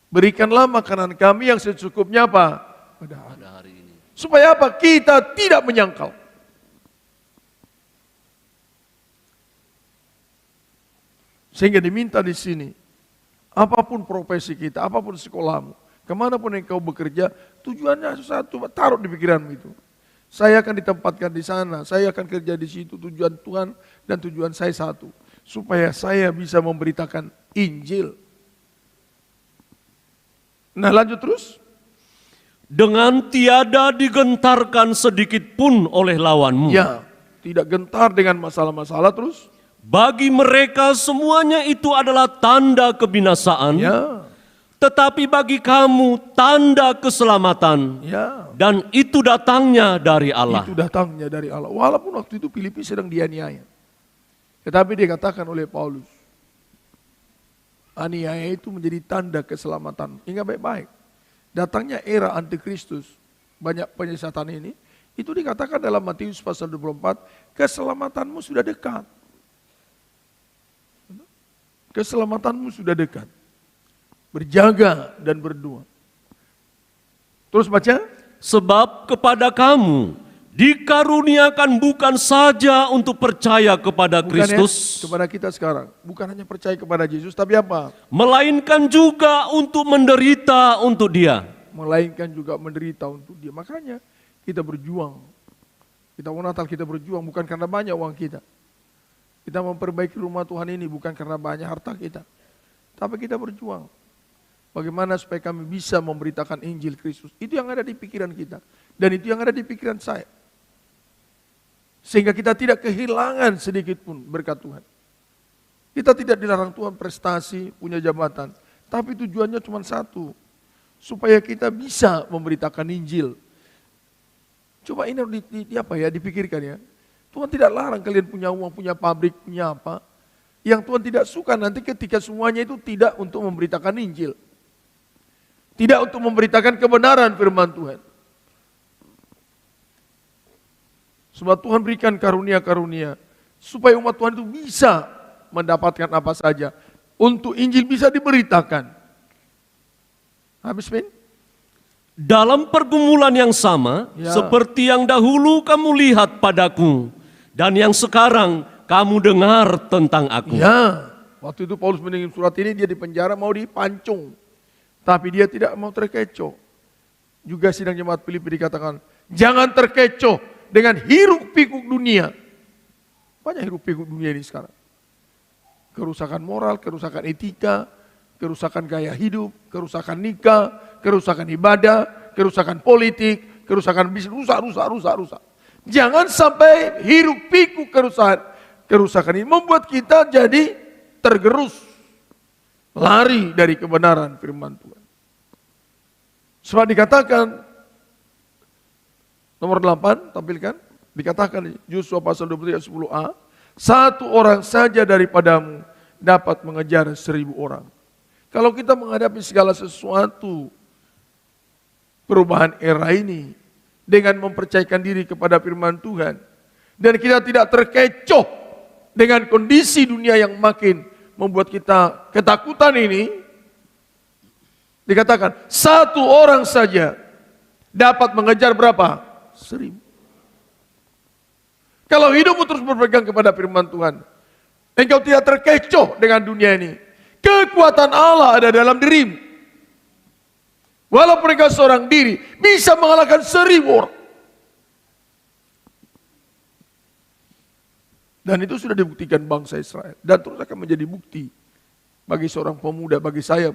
Berikanlah makanan kami yang secukupnya apa? Pada hari ini. Supaya apa? Kita tidak menyangkal. Sehingga diminta di sini, apapun profesi kita, apapun sekolahmu, kemanapun yang kau bekerja, tujuannya satu, taruh di pikiranmu itu. Saya akan ditempatkan di sana, saya akan kerja di situ, tujuan Tuhan dan tujuan saya satu. Supaya saya bisa memberitakan Injil. Nah lanjut terus. Dengan tiada digentarkan sedikit pun oleh lawanmu. Ya, tidak gentar dengan masalah-masalah terus. Bagi mereka semuanya itu adalah tanda kebinasaan. Ya, Tetapi bagi kamu tanda keselamatan. ya. Dan itu datangnya dari Allah. Itu datangnya dari Allah. Walaupun waktu itu Filipi sedang dianiaya. Tetapi dikatakan oleh Paulus, aniaya itu menjadi tanda keselamatan. Ingat baik-baik. Datangnya era antikristus, banyak penyesatan ini, itu dikatakan dalam Matius pasal 24, keselamatanmu sudah dekat. Keselamatanmu sudah dekat. Berjaga dan berdoa. Terus baca. Sebab kepada kamu dikaruniakan bukan saja untuk percaya kepada Bukan Kristus, kepada kita sekarang. Bukan hanya percaya kepada Yesus, tapi apa? melainkan juga untuk menderita untuk Dia. Melainkan juga menderita untuk Dia. Makanya kita berjuang. Kita mau Natal kita berjuang bukan karena banyak uang kita. Kita memperbaiki rumah Tuhan ini bukan karena banyak harta kita. Tapi kita berjuang. Bagaimana supaya kami bisa memberitakan Injil Kristus. Itu yang ada di pikiran kita. Dan itu yang ada di pikiran saya. Sehingga kita tidak kehilangan sedikit pun berkat Tuhan. Kita tidak dilarang Tuhan prestasi, punya jabatan. Tapi tujuannya cuma satu. Supaya kita bisa memberitakan Injil. Coba ini dipikirkan ya. Tuhan tidak larang kalian punya uang, punya pabrik, punya apa. Yang Tuhan tidak suka nanti ketika semuanya itu tidak untuk memberitakan Injil. Tidak untuk memberitakan kebenaran firman Tuhan. Sebab Tuhan berikan karunia-karunia. Supaya umat Tuhan itu bisa mendapatkan apa saja. Untuk Injil bisa diberitakan. Habis men? Dalam pergumulan yang sama, Ya. seperti yang dahulu kamu lihat padaku, dan yang sekarang kamu dengar tentang aku. Ya, waktu itu Paulus mendengar surat ini dia di penjara mau dipancung. Tapi dia tidak mau terkecoh. Juga sidang jemaat Filipi dikatakan, jangan terkecoh dengan hiruk pikuk dunia. Banyak hiruk pikuk dunia ini sekarang. Kerusakan moral, kerusakan etika, kerusakan gaya hidup, kerusakan nikah, kerusakan ibadah, kerusakan politik, kerusakan bisnis, rusak. Jangan sampai hiruk pikuk kerusakan ini membuat kita jadi tergerus. Lari dari kebenaran firman Tuhan. Sebab dikatakan, nomor 8, tampilkan. Dikatakan, Yosua pasal 23 ayat 10a. Satu orang saja daripadamu dapat mengejar 1000 orang. Kalau kita menghadapi segala sesuatu, perubahan era ini, dengan mempercayakan diri kepada firman Tuhan, dan kita tidak terkecoh dengan kondisi dunia yang makin membuat kita ketakutan ini, dikatakan satu orang saja dapat mengejar berapa? 1000. Kalau hidupmu terus berpegang kepada firman Tuhan, engkau tidak terkecoh dengan dunia ini. Kekuatan Allah ada dalam dirimu. Walaupun engkau seorang diri, bisa mengalahkan 1000 orang. Dan itu sudah dibuktikan bangsa Israel. Dan terus akan menjadi bukti bagi seorang pemuda, bagi saya.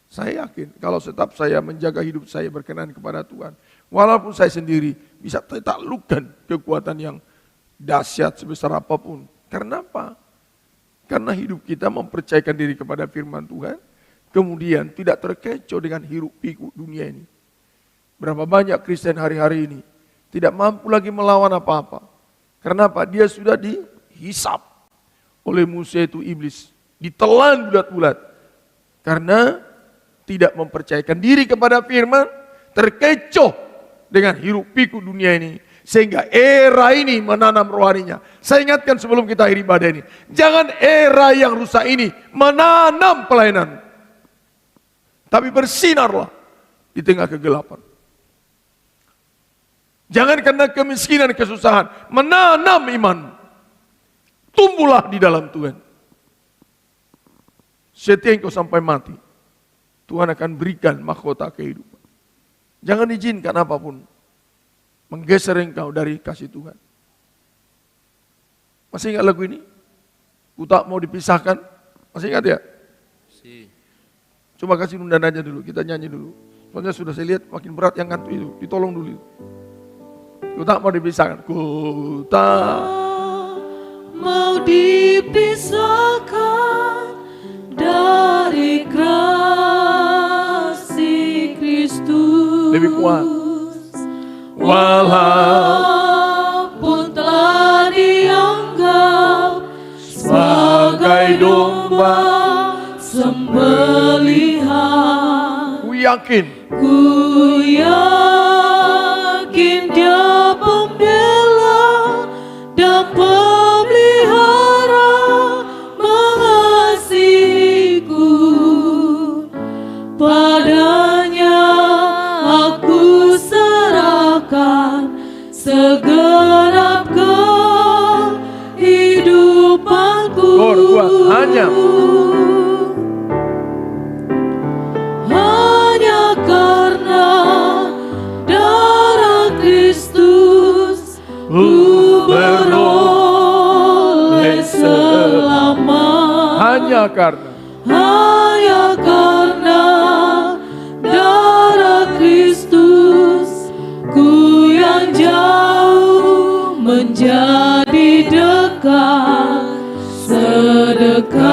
Saya yakin kalau tetap saya menjaga hidup saya berkenan kepada Tuhan. Walaupun saya sendiri bisa taklukkan kekuatan yang dahsyat sebesar apapun. Karena apa? Karena hidup kita mempercayakan diri kepada firman Tuhan. Kemudian tidak terkecoh dengan hiruk pikuk dunia ini. Berapa banyak Kristen hari-hari ini tidak mampu lagi melawan apa-apa. Karena apa? Dia sudah dihisap oleh musuh itu iblis. Ditelan bulat-bulat. Karena tidak mempercayakan diri kepada firman. Terkecoh dengan hiruk pikuk dunia ini. Sehingga era ini menanam rohaninya. Saya ingatkan sebelum kita akhiri ibadah ini. Jangan era yang rusak ini menanam pelayanan. Tapi bersinarlah di tengah kegelapan. Jangan karena kemiskinan, kesusahan, menanam iman. Tumbuhlah di dalam Tuhan. Setiap engkau sampai mati, Tuhan akan berikan mahkota kehidupan. Jangan izinkan apapun menggeser engkau dari kasih Tuhan. Masih ingat lagu ini? Ku tak mau dipisahkan. Masih ingat ya? Coba kasih undangannya dulu, kita nyanyi dulu. Soalnya sudah saya lihat makin berat yang ngantuk itu, ditolong dulu. Ku tak mau dipisahkan. Ku tak mau dipisahkan dari kasih Kristus. lebih kuat. Walaupun telah dianggap sebagai domba sembelihan, Ku yakin Dia pembela dan pemelihara, mengasihi hanya karena darah Kristus ku beroleh selamat. hanya karena darah Kristus ku yang jauh menjadi dekat, sedekat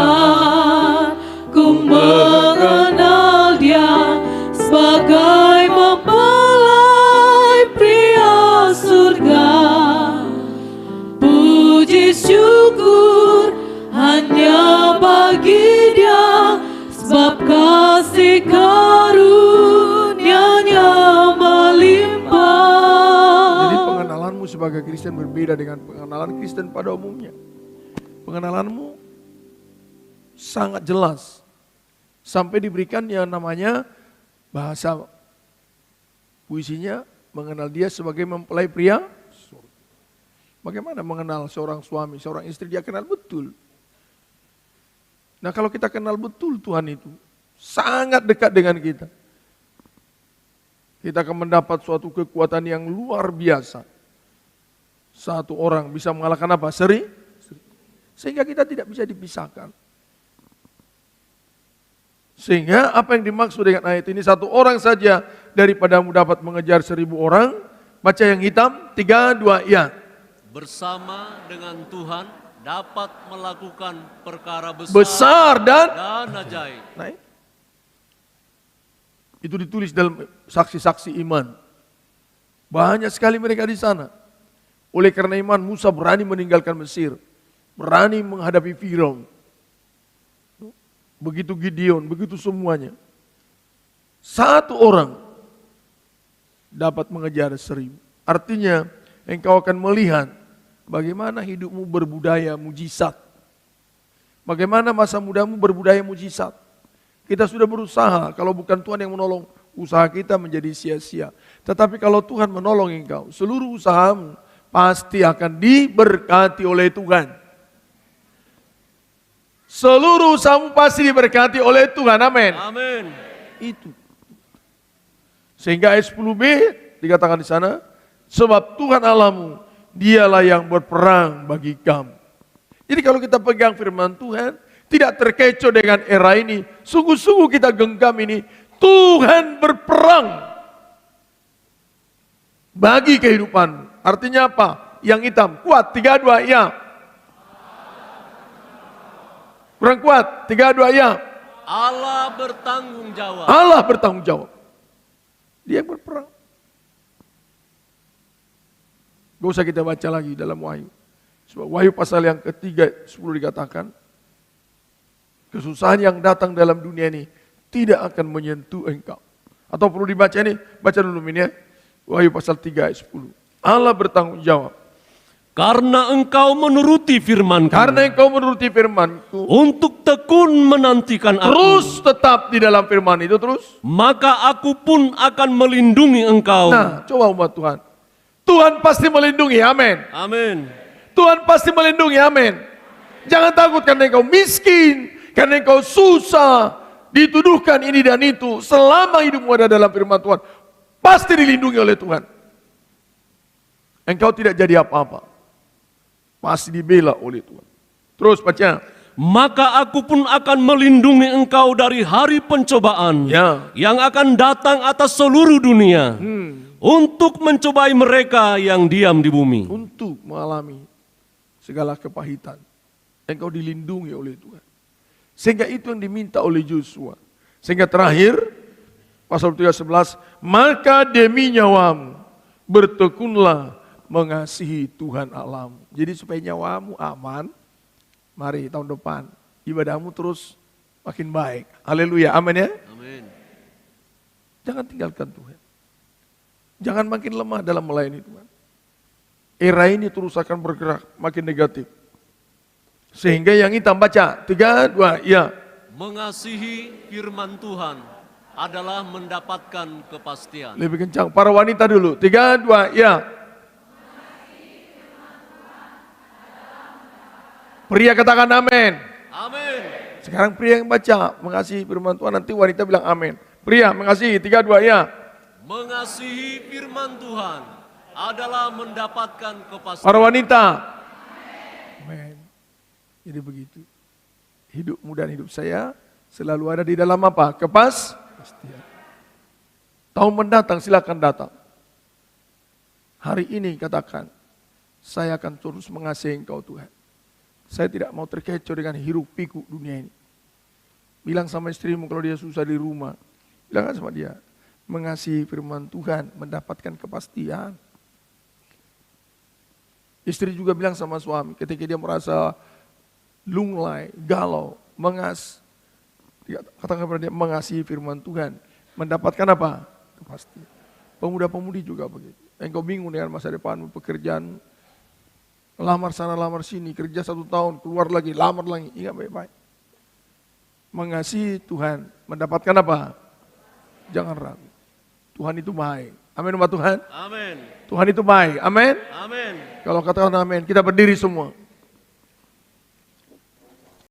ku mengenal Dia sebagai mempelai pria surga. Puji syukur hanya bagi Dia, sebab kasih karunia-Nya melimpah. Jadi pengenalanmu sebagai Kristen berbeda dengan pengenalan Kristen pada umumnya. Pengenalanmu sangat jelas. Sampai diberikan yang namanya bahasa puisinya, mengenal Dia sebagai mempelai pria. Bagaimana mengenal seorang suami, seorang istri? Dia kenal betul. Nah, kalau kita kenal betul Tuhan itu sangat dekat dengan kita, kita akan mendapat suatu kekuatan yang luar biasa. Satu orang bisa mengalahkan apa? Sehingga kita tidak bisa dipisahkan. Sehingga apa yang dimaksud dengan ayat ini, satu orang saja daripadamu dapat mengejar 1000 orang. Baca yang hitam, 3, 2, ya. Bersama dengan Tuhan dapat melakukan perkara Besar dan ajaib. Nah, itu ditulis dalam saksi-saksi iman. Banyak sekali mereka di sana. Oleh karena iman, Musa berani meninggalkan Mesir, berani menghadapi Firaun. Begitu Gideon, begitu semuanya. Satu orang dapat mengejar 1000. Artinya, engkau akan melihat bagaimana hidupmu berbudaya mujizat. Bagaimana masa mudamu berbudaya mujizat. Kita sudah berusaha, kalau bukan Tuhan yang menolong, usaha kita menjadi sia-sia. Tetapi kalau Tuhan menolong engkau, seluruh usahamu pasti akan diberkati oleh Tuhan. Seluruh usahamu pasti diberkati oleh Tuhan, amin. Amin. Itu. Sehingga ayat 10b dikatakan di sana, sebab Tuhan Allahmu, Dialah yang berperang bagi kamu. Jadi kalau kita pegang firman Tuhan, tidak terkecoh dengan era ini, sungguh-sungguh kita genggam ini, Tuhan berperang bagi kehidupanmu. Artinya apa? Yang hitam, kuat, 3, 2, ya. Kurang kuat, 3, 2, ya. Allah bertanggung jawab. Allah bertanggung jawab. Dia yang berperang. Gak usah kita baca lagi dalam Wahyu. Sebab Wahyu pasal yang ketiga 10 dikatakan, kesusahan yang datang dalam dunia ini tidak akan menyentuh engkau. Atau perlu dibaca ini, baca dulu ini ya. Wahyu pasal 3 ayat 10. Allah bertanggung jawab. Karena engkau menuruti firman-Ku. Karena engkau menuruti firman-Ku. Untuk tekun menantikan aku. Terus tetap di dalam firman itu terus. Maka aku pun akan melindungi engkau. Nah, coba umat Tuhan. Tuhan pasti melindungi, amin. Amin. Tuhan pasti melindungi, amin. Jangan takut karena engkau miskin, karena engkau susah, dituduhkan ini dan itu. Selama hidupmu ada dalam firman Tuhan, pasti dilindungi oleh Tuhan. Engkau tidak jadi apa-apa. Pasti dibela oleh Tuhan. Terus baca. Maka aku pun akan melindungi engkau dari hari pencobaan Ya. yang akan datang atas seluruh dunia untuk mencobai mereka yang diam di bumi. Untuk mengalami segala kepahitan, engkau dilindungi oleh Tuhan. Sehingga itu yang diminta oleh Yosua. Sehingga terakhir, pasal 3:11, maka demi nyawamu bertekunlah mengasihi Tuhan Allahmu. Jadi supaya nyawamu aman, mari tahun depan ibadahmu terus makin baik. Haleluya, amin ya. Amin. Jangan tinggalkan Tuhan. Jangan makin lemah dalam melayani Tuhan. Era ini terus akan bergerak makin negatif. Sehingga yang hitam baca, 3, 2, ya. Mengasihi firman Tuhan adalah mendapatkan kepastian. Lebih kencang, para wanita dulu, 3, 2, ya. Pria katakan amin. Amin. Sekarang pria yang baca, mengasihi firman Tuhan, nanti wanita bilang amin. Pria, mengasihi, 3, 2, ya. Mengasihi firman Tuhan adalah mendapatkan kepastian. Para wanita. Amin. Jadi begitu. Hidupmu dan hidup saya selalu ada di dalam apa? Kepastian. Tahun mendatang silakan datang. Hari ini katakan, saya akan terus mengasihi Engkau Tuhan. Saya tidak mau terkecoh dengan hiruk pikuk dunia ini. Bilang sama istrimu kalau dia susah di rumah. Bilang sama dia, mengasihi firman Tuhan, mendapatkan kepastian. Istri juga bilang sama suami, ketika dia merasa lunglai, galau, katakan kepada dia, mengasihi firman Tuhan, mendapatkan apa? Kepastian. Pemuda-pemudi juga begitu. Engkau bingung dengan masa depanmu, pekerjaan, lamar sana, lamar sini, kerja 1 tahun, keluar lagi, lamar lagi, ingat baik-baik. Mengasihi Tuhan, mendapatkan apa? Jangan ragu. Tuhan itu baik. Amin, umat Tuhan. Amin. Tuhan itu baik. Amin. Amin. Kalau katakan amin, kita berdiri semua.